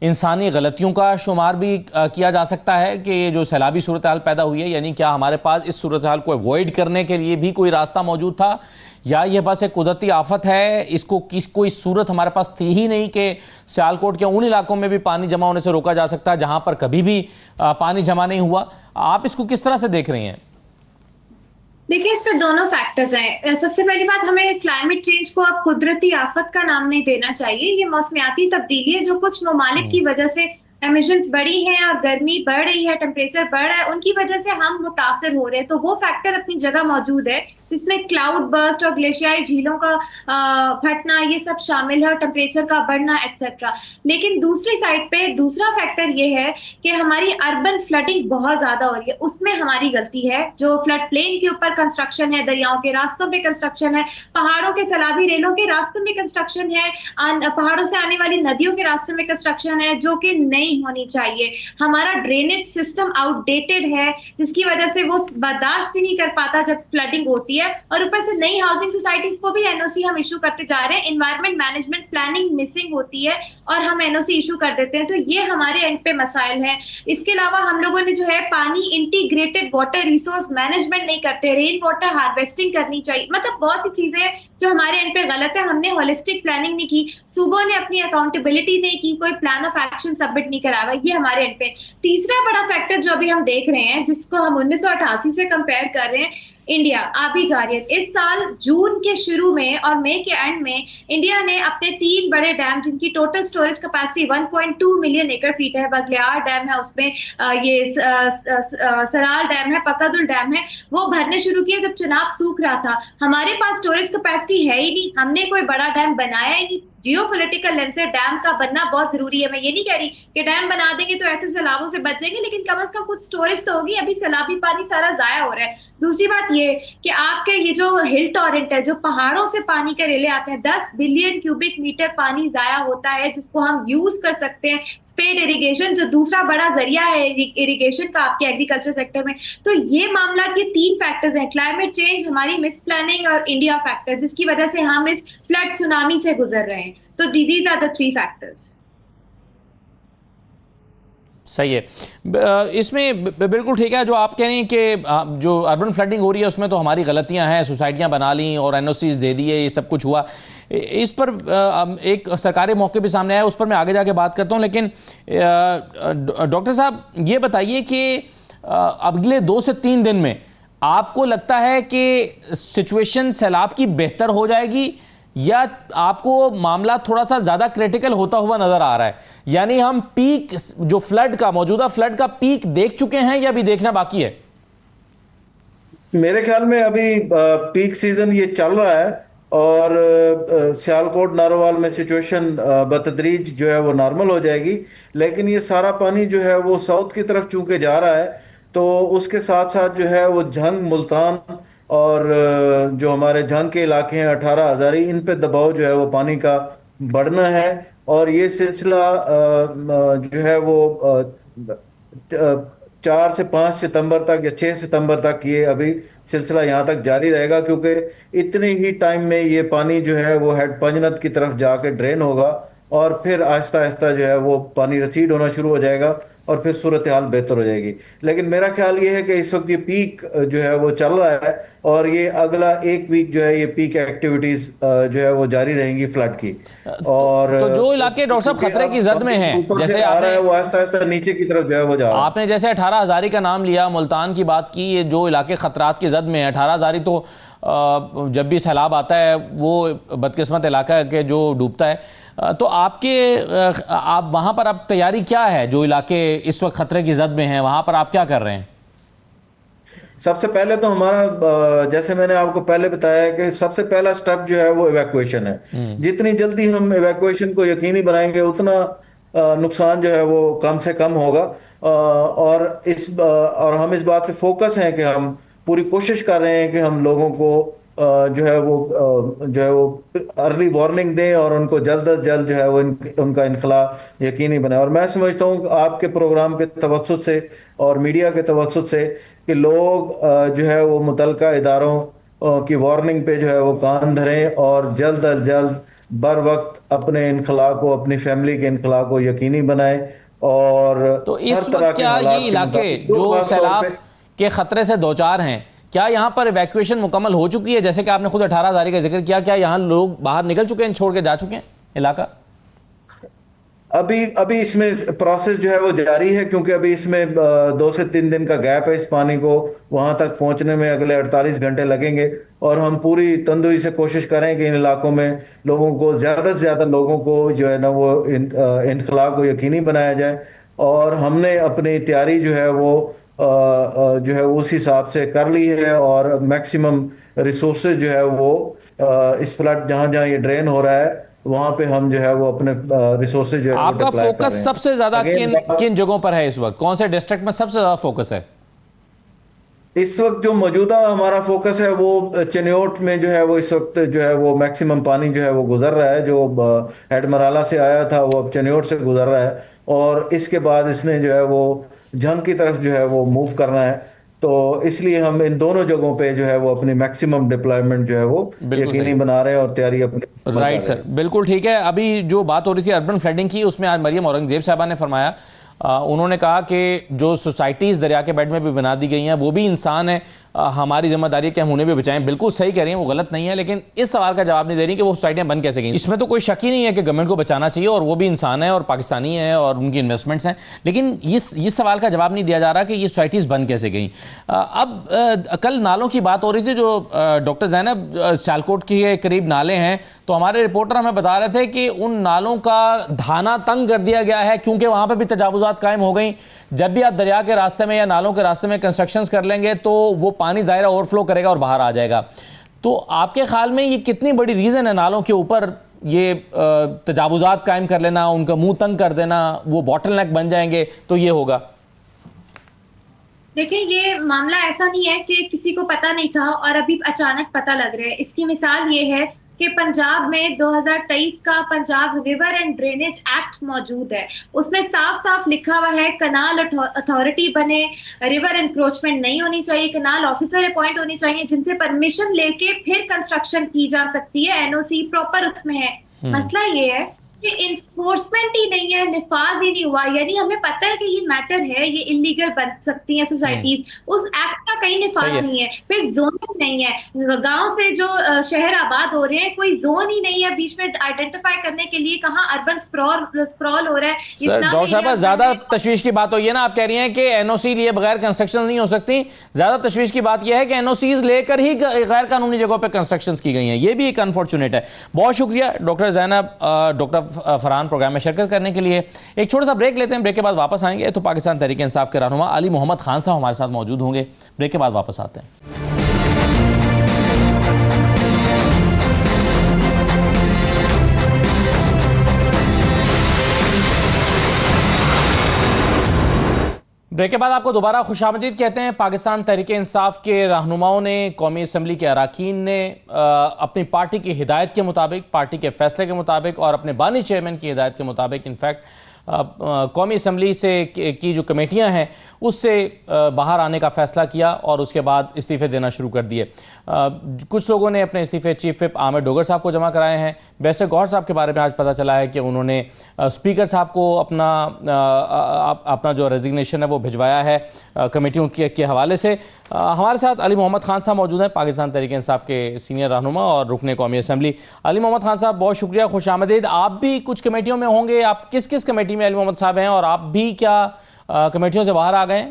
इंसानी गलतियों का शुमार भी किया जा सकता है कि ये जो सैलाबी सूरत हाल पैदा हुई है, यानी क्या हमारे पास इस सूरत हाल को अवॉइड करने के लिए भी कोई रास्ता मौजूद था, या ये बस एक कुदरती आफत है, इसको कोई सूरत हमारे पास थी ही नहीं कि सियालकोट के उन इलाकों में भी पानी जमा होने से रोका जा सकता है जहां पर कभी भी पानी जमा नहीं हुआ? आप इसको किस तरह से देख रही हैं? देखिए, इस पे दोनों फैक्टर्स हैं। सबसे पहली बात, हमें क्लाइमेट चेंज को अब कुदरती आफत का नाम नहीं देना चाहिए। ये मौसमियाती तब्दीली है जो कुछ ममालिक की वजह से एमिशंस बढ़ी हैं और गर्मी बढ़ रही है, टेम्परेचर बढ़ रहा है, उनकी वजह से हम मुतासर हो रहे हैं। तो वो फैक्टर अपनी जगह मौजूद है, जिसमें क्लाउड बर्स्ट और ग्लेशियाई झीलों का फटना ये सब शामिल है, और टेम्परेचर का बढ़ना एक्सेट्रा। लेकिन दूसरी साइड पे दूसरा फैक्टर ये है कि हमारी अर्बन फ्लडिंग बहुत ज्यादा हो रही है, उसमें हमारी गलती है। जो फ्लड प्लेन के ऊपर कंस्ट्रक्शन है, दरियाओं के रास्तों पे कंस्ट्रक्शन है, पहाड़ों के सैलाबी रेलों के रास्तों में कंस्ट्रक्शन है, पहाड़ों से आने वाली नदियों के रास्ते में कंस्ट्रक्शन है, जो कि नहीं होनी चाहिए। हमारा ड्रेनेज सिस्टम आउटडेटेड है, जिसकी वजह से वो बर्दाश्त ही नहीं कर पाता जब फ्लडिंग होती है। और ऊपर से नई हाउसिंग सोसाइटीज को भी एनओसी हम इशू करते जा रहे हैं, एनवायरमेंट मैनेजमेंट प्लानिंग मिसिंग होती है और हम एनओसी इशू कर देते हैं। तो ये हमारे एंड पे मसाइल हैं। इसके अलावा हम लोगों ने जो है पानी इंटीग्रेटेड वाटर रिसोर्स मैनेजमेंट नहीं करते, रेन वाटर हार्वेस्टिंग करनी चाहिए। मतलब बहुत सी चीजें जो हमारे एंड पे गलत है। हमने होलिस्टिक प्लानिंग नहीं की, सूबों ने अपनी अकाउंटेबिलिटी नहीं की, कोई प्लान ऑफ एक्शन सबमिट नहीं करा हुआ, ये हमारे एंड पे। तीसरा बड़ा फैक्टर जो अभी हम देख रहे हैं, जिसको हम 1988 से कंपेयर कर रहे हैं, इंडिया आबी जा रही है। इस साल जून के शुरू में और मई के एंड में इंडिया ने अपने 3 बड़े डैम, जिनकी टोटल स्टोरेज कैपेसिटी 1.2 मिलियन एकड़ फीट है, बगलियार डैम है, उसमें ये सराल डैम है, पकादुल डैम है, वो भरने शुरू किए जब चुनाव सूख रहा था। हमारे पास स्टोरेज कैपेसिटी है ही नहीं, हमने कोई बड़ा डैम बनाया ही नहीं। जियोपॉलिटिकल लेंस से डैम का बनना बहुत जरूरी है। मैं ये नहीं कह रही कि डैम बना देंगे तो ऐसे सैलाबों से बचेंगे, लेकिन कम से कम कुछ स्टोरेज तो होगी। अभी सैलाबी पानी सारा जाया हो रहा है। दूसरी बात ये कि आपके ये जो हिल टॉरेंट है, जो पहाड़ों से पानी के रेले आते हैं, 10 बिलियन क्यूबिक मीटर पानी जाया होता है, जिसको हम यूज कर सकते हैं। स्पेड इरिगेशन जो दूसरा बड़ा जरिया है इरिगेशन का आपके एग्रीकल्चर सेक्टर में। तो ये मामला, ये 3 फैक्टर्स हैं, क्लाइमेट चेंज, हमारी मिस प्लानिंग और इंडिया फैक्टर, जिसकी वजह से हम इस फ्लड सुनामी से गुजर रहे हैं। तो these are the 3 factors। सही है, इसमें बिल्कुल ठीक है जो आप कह रही हैं कि जो अर्बन फ्लडिंग हो रही है उसमें तो हमारी गलतियां हैं, सोसाइटियां बना ली और एनओसीज दे दिए, ये सब कुछ हुआ। इस पर एक सरकारी मौके भी सामने आया, उस पर मैं आगे जाके बात करता हूं। लेकिन डॉक्टर साहब ये बताइए कि अगले 2 से 3 दिन में आपको लगता है कि सिचुएशन सैलाब की बेहतर हो जाएगी, या आपको मामला थोड़ा सा ज्यादा क्रिटिकल होता हुआ नजर आ रहा है? यानी हम पीक, जो फ्लड का, मौजूदा फ्लड का पीक देख चुके हैं या अभी देखना बाकी है? मेरे ख्याल में अभी पीक सीजन ये चल रहा है और सियालकोट नारोवाल में सिचुएशन बतदरीज जो है वो नॉर्मल हो जाएगी। लेकिन ये सारा पानी जो है वो साउथ की तरफ चूंकि जा रहा है, तो उसके साथ साथ जो है वो झंग, मुल्तान और जो हमारे झंग के इलाके हैं 18 हज़ारी, इन पे दबाव जो है वो पानी का बढ़ना है। और ये सिलसिला जो है वो 4 से 5 सितंबर तक या 6 सितंबर तक ये अभी सिलसिला यहाँ तक जारी रहेगा, क्योंकि इतने ही टाइम में ये पानी जो है वो हेड पंजनत की तरफ जाके ड्रेन होगा और फिर आहिस्ता आहिस्ता जो है वो पानी रिसीड होना शुरू हो जाएगा और फिर सूरत हाल बेहतर हो जाएगी। लेकिन मेरा ख्याल ये है कि इस वक्त ये पीक जो है वो चल रहा है और ये अगला एक वीक जो है ये पीक एक्टिविटीज जो है वो जारी रहेंगी फ्लड की। और तो जो इलाके डॉक्टर साहब खतरे की जद में हैं, जैसे आ रहा है वो आहिस्ता आहिस्ता नीचे की तरफ जो है वो जा रहा है। आपने जैसे 18 हज़ारी का नाम लिया, मुल्तान की बात की, ये जो इलाके खतरात की जद में है, 18 हज़ारी तो जब भी सैलाब आता है वो बदकिस्मत इलाका है कि जो डूबता है। तो आप वहाँ पर अब तैयारी क्या है, जो इलाके इस वक्त खतरे की जद में हैं वहाँ पर आप क्या कर रहे हैं? सबसे पहले तो हमारा, जैसे मैंने आपको पहले बताया कि सबसे पहला स्टेप जो है वो इवैक्यूएशन है। जितनी जल्दी हम इवैक्यूएशन को यकीनी बनाएंगे उतना नुकसान जो है वो कम से कम होगा। और हम इस बात पे फोकस हैं कि हम पूरी कोशिश कर रहे हैं कि हम लोगों को जो है वो अर्ली वार्निंग दें और उनको जल्द अज जल्द जो है वो उनका इनखला यकीनी बनाए। और मैं समझता हूँ आपके प्रोग्राम के तवज्जुह से और मीडिया के तवज्जुह से कि लोग जो है वो मुतल्लिका इदारों की वार्निंग पे जो है वो कान धरें और जल्द अज जल्द बर वक्त अपने इनखला को, अपनी फैमिली के इनखला को यकीनी बनाएं। और तो इस वक्त क्या ये इलाके जो सैलाब के खतरे से दो चार हैं, क्या यहाँ पर इवैक्यूएशन मुकम्मल हो चुकी है? जैसे कि आपने खुद 18 हज़ारी का जिक्र किया, क्या यहाँ लोग बाहर निकल चुके हैं, छोड़ के जा चुके हैं इलाका? अभी इसमें प्रोसेस जो है वो जारी है, क्योंकि अभी इसमें 2 से 3 दिन का गैप है। इस पानी को वहां तक पहुंचने में अगले 48 घंटे लगेंगे और हम पूरी तंदुरुस्ती से कोशिश करें कि इन इलाकों में लोगों को, ज़्यादा से ज़्यादा लोगों को जो है ना वो इनखला को यकीनी बनाया जाए। और हमने अपनी तैयारी जो है वो जो है उस हिसाब से कर ली है और मैक्सिमम रिसोर्सेज जो है वो इस फ्लड जहाँ जहाँ ये ड्रेन हो रहा है वहां पे हम जो है वो अपने रिसोर्सेज जो है आपका फोकस सबसे ज्यादा किन जगहों पर है इस वक्त? कौन से डिस्ट्रिक्ट में सबसे ज्यादा फोकस है इस वक्त? जो मौजूदा हमारा फोकस है वो चनियोट में जो है वो इस वक्त जो है वो मैक्सिमम पानी जो है वो गुजर रहा है। जो हेड मराला से आया था वो अब चनियोट से गुजर रहा है और इसके बाद इसने जो है वो झंग की तरफ जो है वो मूव करना है। तो इसलिए हम इन दोनों जगहों पे जो है वो अपनी मैक्सिमम डिप्लॉयमेंट जो है वो यकीनी बना रहे हैं और तैयारी अपनी। राइट सर, बिल्कुल ठीक है। अभी जो बात हो रही थी अर्बन फ्लडिंग की, उसमें आज मरियम औरंगजेब साहबा ने फरमाया, उन्होंने कहा कि जो सोसाइटीज़ दरिया के बेड में भी बना दी गई हैं वो भी इंसान है, हमारी जिम्मेदारी है कि हम उन्हें भी बचाएं। बिल्कुल सही कह रही हैं, वो गलत नहीं है, लेकिन इस सवाल का जवाब नहीं दे रही कि वो सोसाइटियां बन कैसे गई। इसमें तो कोई शक ही नहीं है कि गवर्नमेंट को बचाना चाहिए और वो भी इंसान है और पाकिस्तानी है और उनकी इन्वेस्टमेंट्स हैं, लेकिन इस सवाल का जवाब नहीं दिया जा रहा कि ये सोसाइटीज़ बन कैसे गई। अब कल नालों की बात हो रही थी, जो डॉक्टर ज़ैनब सियालकोट के करीब नाले हैं, तो हमारे रिपोर्टर हमें बता रहे थे कि उन नालों का धाना तंग कर दिया गया है क्योंकि वहाँ पर भी तजावुज़ात कायम हो गई। जब भी आप दरिया के रास्ते में या नालों के रास्ते में कंस्ट्रक्शंस कर लेंगे तो वो पानी ज़ाहिर ओवरफ्लो करेगा और बाहर आ जाएगा। तो आपके ख्याल में ये कितनी बड़ी रीज़न है नालों के ऊपर ये तजावुज़ात कायम कर लेना, उनका मुंह तंग कर देना, वो बॉटलनेक बन जाएंगे तो ये होगा? देखिए, ये मामला ऐसा नहीं है कि किसी को पता नहीं था और अभी अचानक पता लग रहा है। इसकी मिसाल ये है कि पंजाब में 2023 का Punjab river and drainage act मौजूद है। उसमें साफ साफ लिखा हुआ है कनाल अथॉरिटी बने, रिवर एनक्रोचमेंट नहीं होनी चाहिए, कनाल ऑफिसर अपॉइंट होनी चाहिए जिनसे परमिशन लेके फिर कंस्ट्रक्शन की जा सकती है। एनओसी प्रॉपर उसमें है। मसला ये है कि इन्फोर्समेंट ही नहीं है, निफाज ही नहीं हुआ। यानी हमें पता है कि ये मैटर है, ये इलीगल बन सकती हैं सोसाइटीज, उस एक्ट का कहीं निफाज नहीं है। फिर जोनिंग नहीं है, गांव से जो शहर आबाद हो रहे हैं कोई जोन ही नहीं है बीच में आइडेंटिफाई करने के लिए कहाँ अर्बन स्प्रॉल हो रहा है। डॉक्टर साहब, ज्यादा तशवीश की बात हुई है ना, आप कह रही हैं कि एनओसी लिए बगैर कंस्ट्रक्शन नहीं हो सकती। ज्यादा तशवीश की बात यह है कि एनओसीज लेकर ही गैर कानूनी जगहों पर कंस्ट्रक्शन की गई हैं, ये भी एक अनफॉर्चुनेट है। बहुत शुक्रिया doctor Zainab, doctor Farhan programme में शिरकत करने के लिए। एक छोटा सा ब्रेक लेते हैं, ब्रेक के बाद वापस आएंगे तो पाकिस्तान तहरीक इंसाफ के रहनुमा अली मोहम्मद खान साहब हमारे साथ मौजूद होंगे। ब्रेक के बाद वापस आते हैं। ब्रेक के बाद आपको दोबारा खुशामदीद कहते हैं। पाकिस्तान तहरीक-ए-इंसाफ के रहनुमाओं ने, कौमी असम्बली के अरकान ने अपनी पार्टी की हिदायत के मुताबिक, पार्टी के फैसले के मुताबिक और अपने बानी चेयरमैन की हिदायत के मुताबिक इनफैक्ट कौमी असम्बली से की जो कमेटियां हैं उससे बाहर आने का फ़ैसला किया और उसके बाद इस्तीफ़े देना शुरू कर दिए। कुछ लोगों ने अपने इस्तीफ़े चीफ विप आमिर डोगर साहब को जमा कराए हैं। बैरिस्टर गौहर साहब के बारे में आज पता चला है कि उन्होंने स्पीकर साहब को अपना जो रेजिग्नेशन है वो भिजवाया है कमेटियों के हवाले से। हमारे साथ अली मोहम्मद खान साहब मौजूद हैं, पाकिस्तान तहरीक-ए-इंसाफ के सीनियर रहनुमा और रुकने कौमी असम्बली। अली मोहम्मद खान साहब बहुत शुक्रिया, खुशामदीद। आप भी कुछ कमेटियों में होंगे, आप किस किस कमेटी में अली मोहम्मद साहब हैं और आप भी क्या कमेटियों से बाहर आ गए?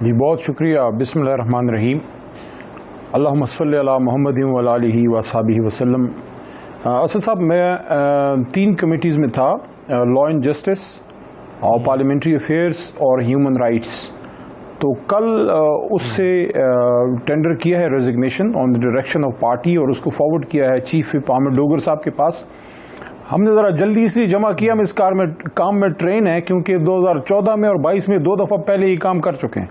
जी बहुत शुक्रिया। बिस्मिल्लाहिर्रहमानिर्रहीम। अल्लाहुम्मा सल्लि अला मुहम्मदिन व अला आलिहि व अस्हाबिहि वसल्लम। असद साहब, मैं 3 कमेटीज़ में था, लॉ एंड जस्टिस और पार्लियामेंट्री अफेयर्स और ह्यूमन राइट्स। तो कल उससे टेंडर किया है resignation on the direction of party और उसको फॉरवर्ड किया है चीफ विप आमिर डोगर साहब के पास। हमने ज़रा जल्दी इसलिए जमा किया, हम इस काम में ट्रेन है क्योंकि 2014 में और 22 में 2 दफ़ा पहले ही काम कर चुके हैं।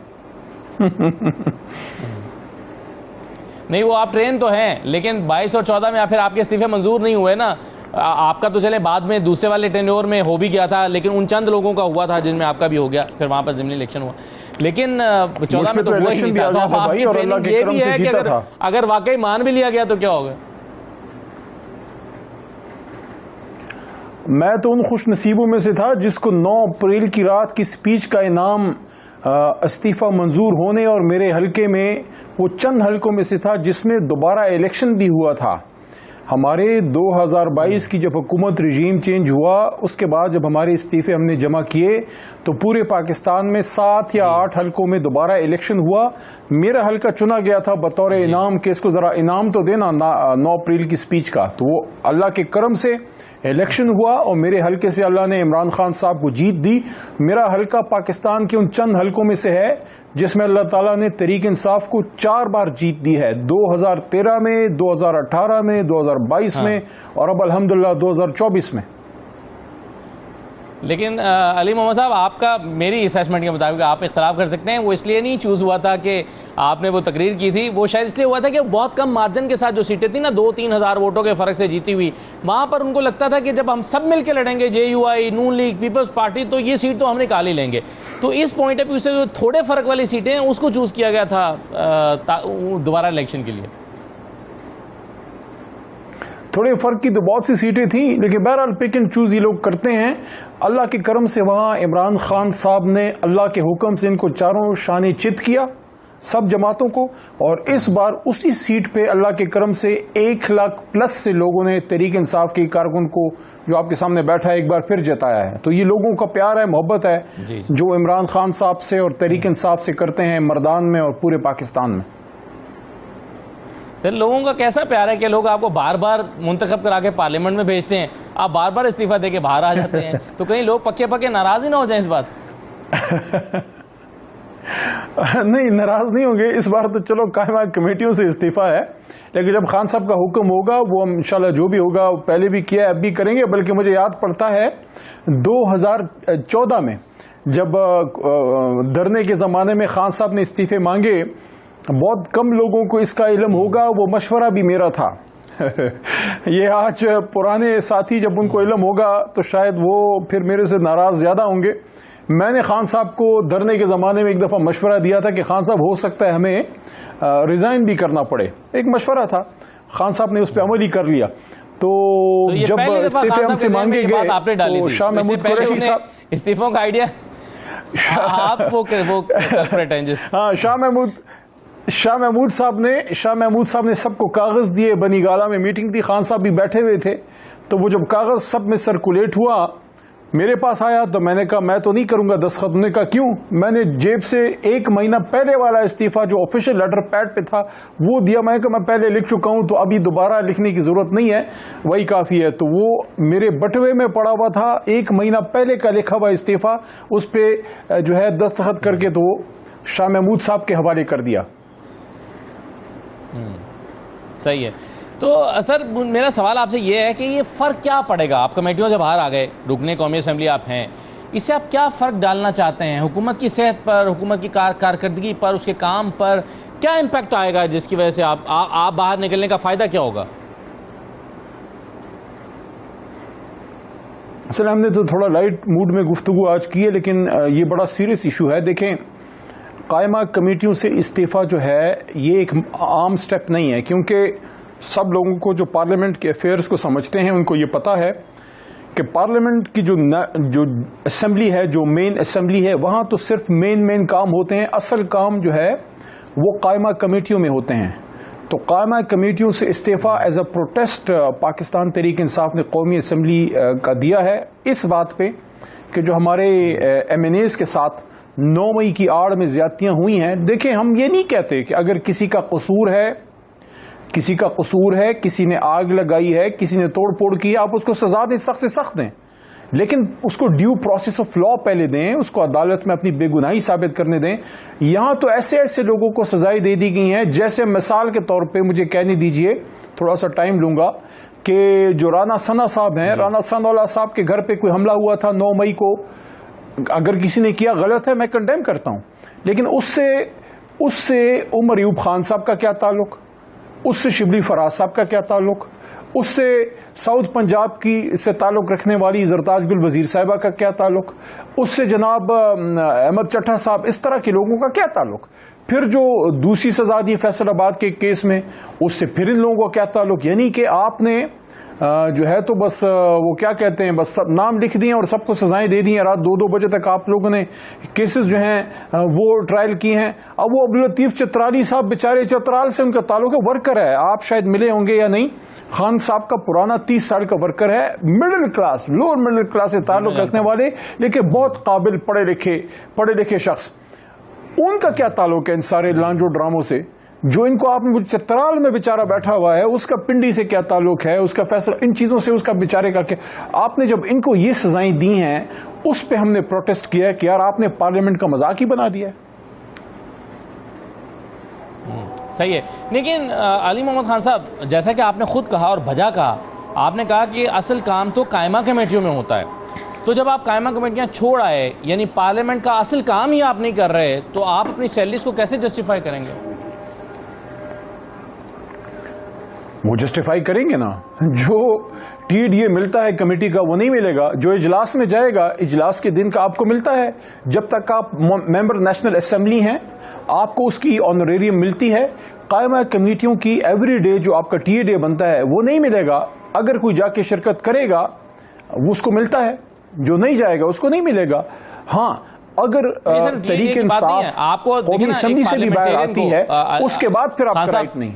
नहीं, वो आप ट्रेन तो हैं, लेकिन 22 और 14 में फिर आपके इस्तीफे मंजूर नहीं हुए ना। आपका तो चले बाद में दूसरे वाले टेन्योर में हो भी गया था, लेकिन उन चंद लोगों का हुआ था जिनमें आपका भी हो गया, फिर वहां पर ज़िमनी इलेक्शन हुआ। लेकिन 14 में तो हुआ ही नहीं था। तो आपकी ट्रेनिंग ये भी है कि अगर वाकई मान भी लिया गया तो क्या होगा? मैं तो उन खुश नसीबों में से था जिसको 9 अप्रैल की रात की स्पीच का इनाम इस्तीफ़ा मंजूर होने और मेरे हलके में वो चंद हलकों में से था जिसमें दोबारा इलेक्शन भी हुआ था। हमारे 2022 की जब हुकूमत रिजीम चेंज हुआ उसके बाद जब हमारे इस्तीफ़े हमने जमा किए तो पूरे पाकिस्तान में 7 या 8 हलकों में दोबारा इलेक्शन हुआ। मेरा हलका चुना गया था बतौर इनाम के इसको ज़रा इनाम तो देना 9 अप्रैल की स्पीच का। तो वो अल्लाह के करम से इलेक्शन हुआ और मेरे हलके से अल्लाह ने इमरान खान साहब को जीत दी। मेरा हलका पाकिस्तान के उन चंद हलकों में से है जिसमें अल्लाह ताला ने तहरीक इंसाफ को 4 बार जीत दी है, 2013 में, 2018 में, 2022 में और अब अल्हम्दुलिल्लाह 2024 में। लेकिन अली मोहम्मद साहब, आपका मेरी असेसमेंट के मुताबिक आप इख्तलाफ कर सकते हैं, वो इसलिए नहीं चूज़ हुआ था कि आपने वो तकरीर की थी, वो शायद इसलिए हुआ था कि बहुत कम मार्जिन के साथ जो सीटें थी ना, 2-3 हज़ार वोटों के फ़र्क से जीती हुई, वहाँ पर उनको लगता था कि जब हम सब मिल के लड़ेंगे, JUI, नून लीग, पीपल्स पार्टी, तो ये सीट तो हम निकाल ही लेंगे। तो इस पॉइंट ऑफ व्यू से जो थोड़े फ़र्क वाली सीटें हैं उसको चूज़ किया गया था दोबारा इलेक्शन के लिए। थोड़े फर्क की तो बहुत सी सीटें थी, लेकिन बहरहाल पिक एंड चूज ये लोग करते हैं। अल्लाह के करम से वहाँ इमरान खान साहब ने अल्लाह के हुक्म से इनको चारों शानी चित किया, सब जमातों को, और इस बार उसी सीट पे अल्लाह के करम से 1 लाख प्लस से लोगों ने तहरीक इंसाफ के कारकुन को जो आपके सामने बैठा है एक बार फिर जताया है। तो ये लोगों का प्यार है, मोहब्बत है जो इमरान खान साहब से और तहरीक इंसाफ से करते हैं मर्दान में और पूरे पाकिस्तान में। सर, लोगों का कैसा प्यार है कि लोग आपको बार बार मुंतखब करा के पार्लियामेंट में भेजते हैं, आप बार बार इस्तीफा दे के बाहर आ जाते हैं, तो कहीं लोग पक्के पक्के नाराज ही ना हो जाएं इस बात से? नहीं, नाराज नहीं होंगे इस बार तो। चलो कायमा कमेटियों से इस्तीफा है, लेकिन जब खान साहब का हुक्म होगा वो हम इंशाल्लाह जो भी होगा पहले भी किया है अब भी करेंगे। बल्कि मुझे याद पड़ता है 2014 में जब धरने के ज़माने में खान साहब ने इस्तीफे मांगे, बहुत कम लोगों को इसका इल्म होगा, वो मशवरा भी मेरा था। ये आज पुराने साथी जब उनको इल्म होगा तो शायद वो फिर मेरे से नाराज़ ज़्यादा होंगे। मैंने खान साहब को धरने के ज़माने में एक दफ़ा मशवरा दिया था कि खान साहब हो सकता है हमें रिज़ाइन भी करना पड़े, एक मशवरा था, खान साहब ने उस पर अमल ही कर लिया। तो जब इस्तीफे हमसे मांगे गए तो शाह महमूद कुरैशी साहब, इस्तीफों का आइडिया आप वो हाँ, शाह महमूद साहब ने सबको कागज दिए, बनी गाला में मीटिंग थी, खान साहब भी बैठे हुए थे। तो वो जब कागज सब में सर्कुलेट हुआ मेरे पास आया तो मैंने कहा मैं तो नहीं करूंगा दस्तखत। उन्होंने कहा क्यों? मैंने जेब से 1 महीना पहले वाला इस्तीफा जो ऑफिशियल लेटर पैड पे था वो दिया। मैंने कहा मैं पहले लिख चुका हूं तो अभी दोबारा लिखने की जरूरत नहीं है, वही काफी है। तो वो मेरे बटवे में पड़ा हुआ था, 1 महीना पहले का लिखा हुआ इस्तीफा, उस पर जो है दस्तखत करके तो वो शाह महमूद साहब के हवाले कर दिया। सही है। तो सर, मेरा सवाल आपसे ये है कि ये फ़र्क क्या पड़ेगा? आप कमेटियों से बाहर आ गए, रुकने कौमी असम्बली आप हैं, इससे आप क्या फ़र्क डालना चाहते हैं हुकूमत की सेहत पर, हुकूमत की कारकर्दगी पर, उसके काम पर क्या इम्पैक्ट आएगा जिसकी वजह से आप बाहर निकलने का फ़ायदा क्या होगा? असल हमने तो थोड़ा लाइट मूड में गुफ्तगू आज की है, लेकिन ये बड़ा सीरियस इशू है। देखें, कायमा कमेटियों से इस्तीफ़ा जो है ये एक आम स्टेप नहीं है, क्योंकि सब लोगों को जो पार्लियामेंट के अफेयर्स को समझते हैं उनको ये पता है कि पार्लियामेंट की जो असेंबली है, जो मेन असेंबली है, वहाँ तो सिर्फ मेन काम होते हैं। असल काम जो है वो कायमा कमेटियों में होते हैं। तो कायमा कमेटियों से इस्तीफ़ा as a protest Pakistan Tehreek Insaf ने कौमी असेंबली का दिया है इस बात पे कि जो हमारे MNAs के साथ 9 मई की आड़ में ज्यादतियां हुई हैं। देखें, हम ये नहीं कहते कि अगर किसी का कसूर है, किसी ने आग लगाई है, किसी ने तोड़ फोड़ की, आप उसको सजा दें, सख्त से सख्त दें, लेकिन उसको ड्यू प्रोसेस ऑफ लॉ पहले दें, उसको अदालत में अपनी बेगुनाही साबित करने दें। यहां तो ऐसे लोगों को सजाएं दे दी गई हैं, जैसे मिसाल के तौर पे मुझे कहने दीजिए, थोड़ा सा टाइम लूंगा, कि जो राना सना साहब हैं, राना सनाउल्लाह साहब के घर पे कोई हमला हुआ था 9 मई को, अगर किसी ने किया गलत है, मैं कंडेम करता हूं, लेकिन उससे उमर अयूब खान साहब का क्या ताल्लुक, उससे शिबली फराज साहब का क्या ताल्लुक, उससे साउथ पंजाब की से ताल्लुक रखने वाली जरताज गुल वजीर साहिबा का क्या ताल्लुक, उससे जनाब अहमद चट्टा साहब, इस तरह के लोगों का क्या ताल्लुक। फिर जो दूसरी सजा दी फैसलाबाद के केस में, उससे फिर इन लोगों का क्या ताल्लुक। यानी कि आपने जो है तो बस वो क्या कहते हैं, बस सब नाम लिख दिए और सबको सजाएं दे दी हैं। रात 2-2 बजे तक आप लोगों ने केसेस जो हैं वो ट्रायल किए हैं। अब वो अब्दुल लतीफ चित्राली साहब बेचारे, चित्राल से उनका ताल्लुक है, वर्कर है, आप शायद मिले होंगे या नहीं, खान साहब का पुराना 30 साल का वर्कर है, middle class, lower middle class से ताल्लुक रखने वाले, लेकिन बहुत काबिल पढ़े लिखे शख्स। उनका क्या ताल्लुक है इन सारे लांजो ड्रामों से? जो इनको आपने चित्राल में बेचारा बैठा हुआ है, उसका पिंडी से क्या ताल्लुक है, उसका फैसला, इन चीजों से उसका बेचारे का क्या। आपने जब इनको ये सजाएं दी हैं, उस पे हमने प्रोटेस्ट किया कि यार आपने पार्लियामेंट का मजाक ही बना दिया है। सही है, लेकिन अली मोहम्मद खान साहब, जैसा कि आपने खुद कहा और भजा कहा, आपने कहा कि असल काम तो कायमा कमेटियों में होता है। तो जब आप कायमा कमेटियां छोड़ आए, यानी पार्लियामेंट का असल काम ही आप नहीं कर रहे, तो आप अपनी सैलरीज को कैसे जस्टिफाई करेंगे? वो जस्टिफाई करेंगे ना, जो TDA मिलता है कमेटी का वो नहीं मिलेगा, जो इजलास में जाएगा इजलास के दिन का आपको मिलता है। जब तक आप मेंबर नेशनल असेंबली हैं आपको उसकी ऑनरेरियम मिलती है। कायमा कमेटियों की एवरीडे जो आपका TDA बनता है वो नहीं मिलेगा। अगर कोई जाके शिरकत करेगा वो उसको मिलता है, जो नहीं जाएगा उसको नहीं मिलेगा। हाँ, अगर तहरीक इंसाफ आपको कौमी असेंबली से भी बाहर आती है उसके बाद फिर आपका राइट नहीं।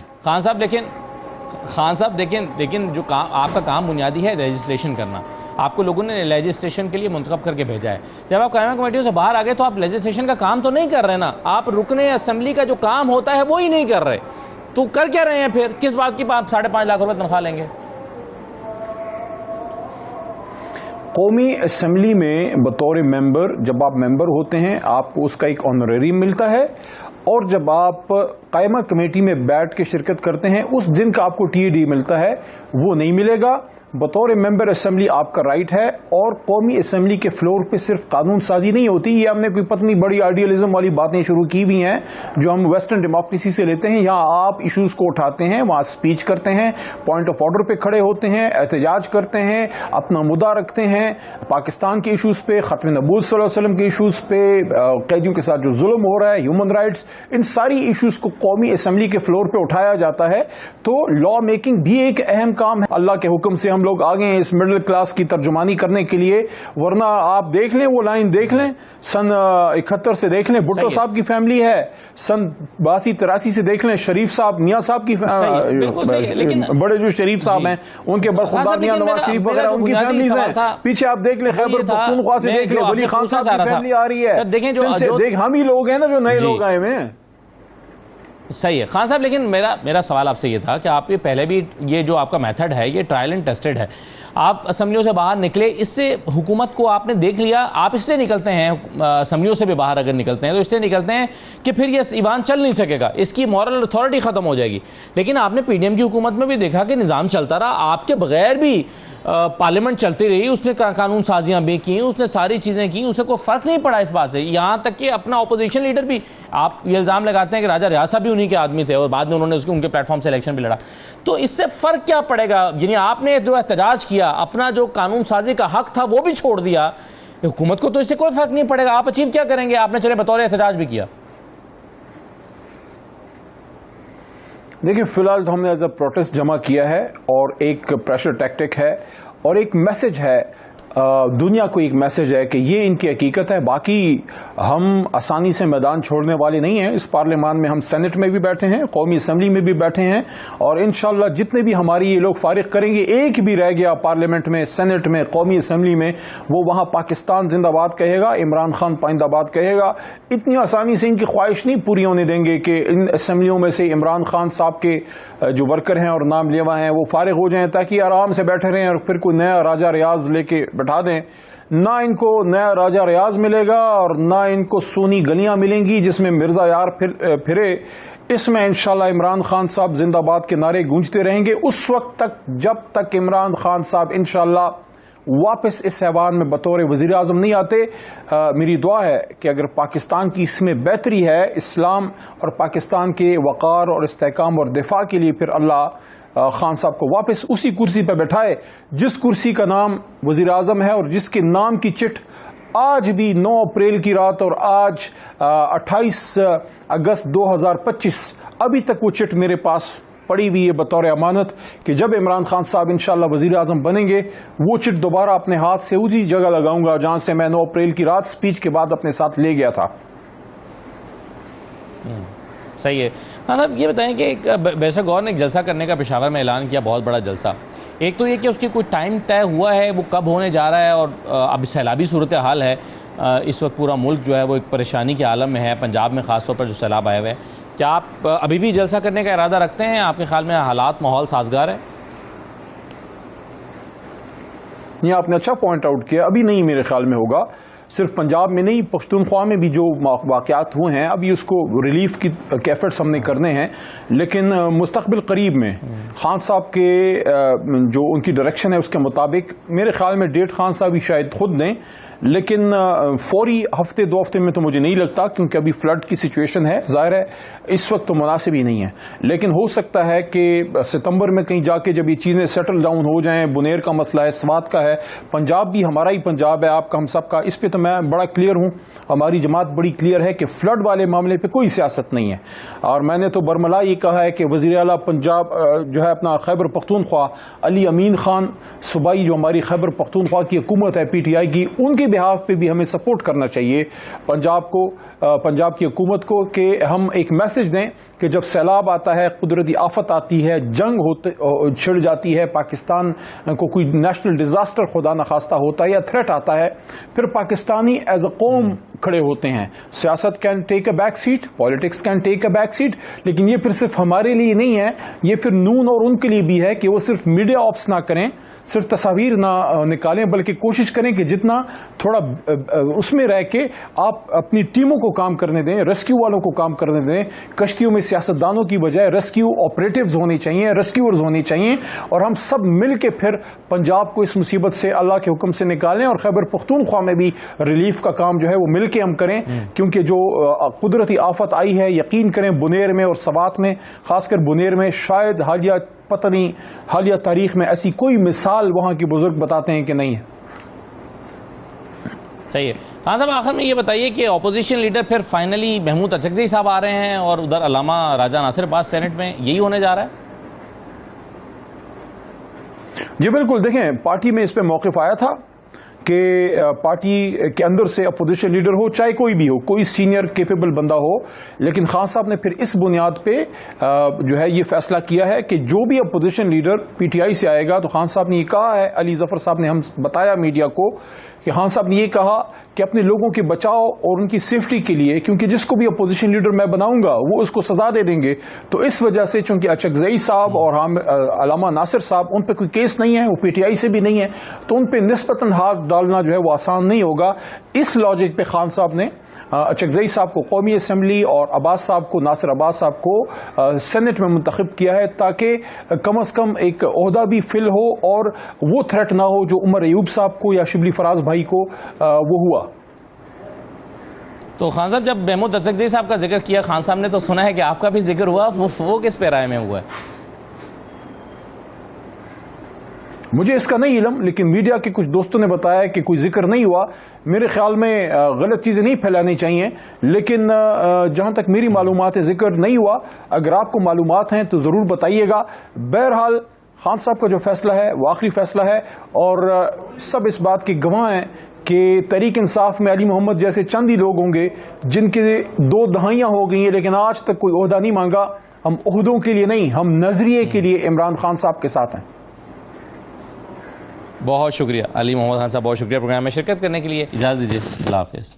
खान साहब लेकिन जो काम आपका काम बुनियादी है लेजिस्लेशन करना, आपको लोगों ने लेजिस्लेशन के लिए मुंतखब करके भेजा है। जब आप कायमा कमेटियों से बाहर आ गए तो आप लेजिस्लेशन का काम तो नहीं कर रहे ना, आप रुकने असेंबली का जो काम होता है वो ही नहीं कर रहे, तो कर क्या रहे हैं फिर? किस बात की आप 5.5 लाख रुपए तनख्वाह लेंगे? कौमी असेंबली में बतौर मेंबर, जब आप मेंबर होते हैं आपको उसका एक ऑनरेरियम मिलता है, और जब आप कायमा कमेटी में बैठ के शिरकत करते हैं उस दिन का आपको TDA मिलता है, वो नहीं मिलेगा। बतौर मेंबर असेंबली आपका राइट है। और कौमी असेंबली के फ्लोर पे सिर्फ कानून साजी नहीं होती, ये हमने कोई पतनी बड़ी आइडियलिज्म वाली बातें शुरू की हुई हैं जो हम वेस्टर्न डेमोक्रेसी से लेते हैं। यहाँ आप इश्यूज को उठाते हैं, वहां स्पीच करते हैं, पॉइंट ऑफ ऑर्डर पे खड़े होते हैं, एहतजाज करते हैं, अपना मुद्दा रखते हैं, पाकिस्तान के इशूज पे, खत्म नबूवत सल्लल्लाहु अलैहि वसल्लम के इशूज पे, कैदियों के साथ जो जुल्म हो रहा है, ह्यूमन राइट्स, इन सारी इशूज को कौमी असेंबली के फ्लोर पे उठाया जाता है। तो लॉ मेकिंग भी एक अहम काम है। अल्लाह के हुक्म से हम लोग आगे हैं इस मिडिल क्लास की तर्जुमानी करने के लिए, वरना आप देख लें, वो लाइन देख लें, सन 71 से देख लें, भुट्टो साहब की फैमिली है, सन 82-83 से देख लें, शरीफ साहब, मियाँ साहब की बड़े जो शरीफ साहब हैं उनके बरखुरदार मियाँ नवाज शरीफ वगैरह उनकी फैमिलीज हैं। पीछे आप देख लें, खैबर पख्तूनख्वा से देख लें, वली खान साहब की फैमिली आ रही है। देख हम ही लोग हैं ना जो नए लोग आए हुए हैं। सही है खान साहब, लेकिन मेरा सवाल आपसे ये था कि आप ये पहले भी ये जो आपका मेथड है ये ट्रायल एंड टेस्टेड है, आप असम्बलियों से बाहर निकले, इससे हुकूमत को आपने देख लिया, आप इससे निकलते हैं असम्बलियों से भी बाहर अगर निकलते हैं तो इसलिए निकलते हैं कि फिर ये ईवान चल नहीं सकेगा, इसकी मॉरल अथॉरिटी ख़त्म हो जाएगी। लेकिन आपने पीडीएम की हुकूमत में भी देखा कि निज़ाम चलता रहा, आपके बगैर भी पार्लियामेंट चलती रही, उसने कानून साजियाँ भी की, उसने सारी चीज़ें की, उसे कोई फ़र्क नहीं पड़ा इस बात से। यहाँ तक कि अपना अपोजिशन लीडर भी, आप ये इल्ज़ाम लगाते हैं कि राजा रियासा भी उन्हीं के आदमी थे और बाद में उन्होंने उनके प्लेटफॉर्म से इलेक्शन भी लड़ा, तो इससे फ़र्क क्या पड़ेगा? यानी आपने जो एहतजाज किया, अपना जो कानून साजी का हक था वो भी छोड़ दिया, हुकूमत को तो इससे कोई फ़र्क नहीं पड़ेगा। आप अचीव क्या करेंगे? आपने चले बतौर एहतजाज भी किया। देखिए, फिलहाल तो हमने एज अ प्रोटेस्ट जमा किया है और एक प्रेशर टैक्टिक है और एक मैसेज है, दुनिया को एक मैसेज है कि ये इनकी हकीकत है। बाकी हम आसानी से मैदान छोड़ने वाले नहीं हैं। इस पार्लियामान में हम सेनेट में भी बैठे हैं, कौमी असम्बली में भी बैठे हैं और इंशाल्लाह जितने भी हमारी ये लोग फारिग करेंगे, एक भी रह गया पार्लियामेंट में, सेनेट में, कौमी असम्बली में, वो वहाँ पाकिस्तान जिंदाबाद कहेगा, इमरान खान पाइंदाबाद कहेगा। इतनी आसानी से इनकी ख्वाहिश नहीं पूरी होने देंगे कि इन असम्बलियों में से इमरान खान साहब के जो वर्कर हैं और नाम लेवा हैं वो फारिग हो जाएं ताकि आराम से बैठे रहें और फिर कोई नया राजा रियाज लेके बैठा दें। ना इनको नया राजा रियाज मिलेगा और ना इनको सोनी गलियां मिलेंगी जिसमें मिर्जा यार फिरे। इसमें इंशाल्लाह इमरान खान साहब जिंदाबाद के नारे गूंजते रहेंगे उस वक्त तक जब तक इमरान खान साहब इंशाल्लाह वापस इस ऐवान में बतौर वज़ीर आज़म नहीं आते। मेरी दुआ है कि अगर पाकिस्तान की इसमें बेहतरी है, इस्लाम और पाकिस्तान के वक़ार और इस्तेहकाम और दिफा के लिए, फिर अल्लाह खान साहब को वापस उसी कुर्सी पर बैठाए जिस कुर्सी का नाम वज़ीर आज़म है और जिसके नाम की चिट आज भी 9 अप्रैल की रात और आज 28 अगस्त 2025 अभी तक वो चिट मेरे पास पड़ी हुई है बतौर अमानत कि जब इमरान खान साहब इंशाल्लाह वज़ीर आज़म बनेंगे वो चिट दोबारा अपने हाथ से उसी जगह लगाऊंगा जहां से मैं 9 अप्रैल की रात स्पीच के बाद अपने साथ ले गया था। सही है। हाँ साहब, ये बताएं कि बैरिस्टर गौहर ने एक जलसा करने का पेशावर में ऐलान किया, बहुत बड़ा जलसा। एक तो ये कि उसकी कोई टाइम तय हुआ है, वो कब होने जा रहा है, और अब सैलाबी सूरत हाल है, इस वक्त पूरा मुल्क जो है वो एक परेशानी के आलम में है, पंजाब में ख़ासतौर पर जो सैलाब आए हुए हैं, क्या आप अभी भी जलसा करने का इरादा रखते हैं? आपके ख्याल में हालात, माहौल साजगार है? ये आपने अच्छा पॉइंट आउट किया, अभी नहीं मेरे ख्याल में होगा। सिर्फ पंजाब में नहीं, पख्तूनख्वा में भी जो वाक़यात हुए हैं अभी उसको रिलीफ की एफर्ट्स हमने करने हैं, लेकिन मुस्तक़बिल करीब में खान साहब के जो उनकी डायरेक्शन है उसके मुताबिक मेरे ख्याल में डेट खान साहब ही शायद खुद दें, लेकिन फौरी हफ्ते 2 हफ्ते में तो मुझे नहीं लगता, क्योंकि अभी फ्लड की सिचुएशन है, ज़ाहिर है इस वक्त तो मुनासिब ही नहीं है। लेकिन हो सकता है कि सितंबर में कहीं जाके जब ये चीज़ें सेटल डाउन हो जाएं, बुनेर का मसला है, स्वात का है, पंजाब भी हमारा ही पंजाब है, आपका हम सबका, इस पे तो मैं बड़ा क्लियर हूँ, हमारी जमात बड़ी क्लियर है कि फ्लड वाले मामले पे कोई सियासत नहीं है। और मैंने तो बरमला ये कहा है कि वज़ीर आला पंजाब जो है अपना खैबर पख्तूनख्वा अली अमीन खान सूबाई, जो हमारी खैबर पख्तूनख्वा की हुकूमत है PTI की, उनके बिहाफ पे भी हमें सपोर्ट करना चाहिए पंजाब को, पंजाब की हुकूमत को, कि हम एक मैसेज दें कि जब सैलाब आता है, कुदरती आफत आती है, जंग छिड़ जाती है, पाकिस्तान को कोई नेशनल डिजास्टर खुदा न खास्ता होता है या थ्रेट आता है, फिर पाकिस्तानी एज अ कौम खड़े होते हैं। सियासत can take a back seat, politics can take a back seat, लेकिन ये फिर सिर्फ हमारे लिए नहीं है, ये फिर नून और उनके लिए भी है कि वो सिर्फ मीडिया ऑप्स ना करें, सिर्फ तस्वीर ना निकालें, बल्कि कोशिश करें कि जितना थोड़ा उसमें रह के आप अपनी टीमों को काम करने दें, रेस्क्यू वालों को काम करने दें। कश्तियों में सियासतदानों की बजाय रेस्क्यू ऑपरेटिव्स होने चाहिए, रेस्क्यूअर्स होने चाहिए, और हम सब मिल के फिर पंजाब को इस मुसीबत से अल्लाह के हुक्म से निकालें। और खैबर पख्तूनख्वा में भी रिलीफ का काम जो है वो मिल के हम करें, क्योंकि जो कुदरती आफत आई है, यकीन करें बुनेर में और सवात में, खासकर बुनेर में, शायद हालिया पता नहीं हालिया तारीख में ऐसी कोई मिसाल वहां के बुजुर्ग बताते हैं कि नहीं है। सही है। हाँ साहब, आखिर में ये बताइए कि अपोजिशन लीडर फिर फाइनली महमूद अचकज़ई साहब आ रहे हैं और उधर अल्लामा राजा नासिर अब्बास सेनेट में, यही होने जा रहा है? जी बिल्कुल, देखें पार्टी में इस पे मौक़िफ़ आया था कि पार्टी के अंदर से अपोजिशन लीडर हो, चाहे कोई भी हो, कोई सीनियर कैपेबल बंदा हो, लेकिन खान साहब ने फिर इस बुनियाद पे जो है ये फैसला किया है कि जो भी अपोजिशन लीडर PTI से आएगा, तो खान साहब ने ये कहा है, अली जफर साहब ने हम बताया मीडिया को कि खान साहब ने ये कहा कि अपने लोगों के बचाव और उनकी सेफ्टी के लिए, क्योंकि जिसको भी अपोजिशन लीडर मैं बनाऊंगा वो उसको सजा दे देंगे, तो इस वजह से चूंकि अचकजई साहब और हम अलामा नासिर साहब, उन पर कोई केस नहीं है, वो पीटीआई से भी नहीं है, तो उन पर निस्बतन हाथ डालना जो है वो आसान नहीं होगा। इस लॉजिक पे खान साहब ने अचकजई साहब को कौमी असम्बली और अब्बास साहब को, नासिर अब्बास साहब को सेनेट में मुंतखब किया है, ताकि कम अज कम एक ओहदा भी फिल हो और वो थ्रेट ना हो जो उमर अयूब साहब को या शिबली फराज भाई को वो हुआ। तो खान साहब, जब महमूद अचकजई साहब का जिक्र किया खान साहब ने, तो सुना है कि आपका भी जिक्र हुआ, वो किस पैराए में हुआ है? मुझे इसका नहीं इल्म, लेकिन मीडिया के कुछ दोस्तों ने बताया कि कोई जिक्र नहीं हुआ। मेरे ख्याल में गलत चीज़ें नहीं फैलानी चाहिए, लेकिन जहां तक मेरी मालूमात है जिक्र नहीं हुआ। अगर आपको मालूमात हैं तो ज़रूर बताइएगा। बहरहाल खान साहब का जो फैसला है वो आखिरी फैसला है, और सब इस बात के गवाह हैं कि तहरीक इंसाफ में अली मोहम्मद जैसे चंद ही लोग होंगे जिनके 2 दहाइयाँ हो गई हैं, लेकिन आज तक कोई ओहदा नहीं मांगा। हम ओहदों के लिए नहीं, हम नजरिए के लिए इमरान खान साहब के साथ हैं। बहुत शुक्रिया अली मोहम्मद खान साहब, बहुत शुक्रिया प्रोग्राम में शिरकत करने के लिए। इजाज़त दीजिए, अल्लाह हाफिज़।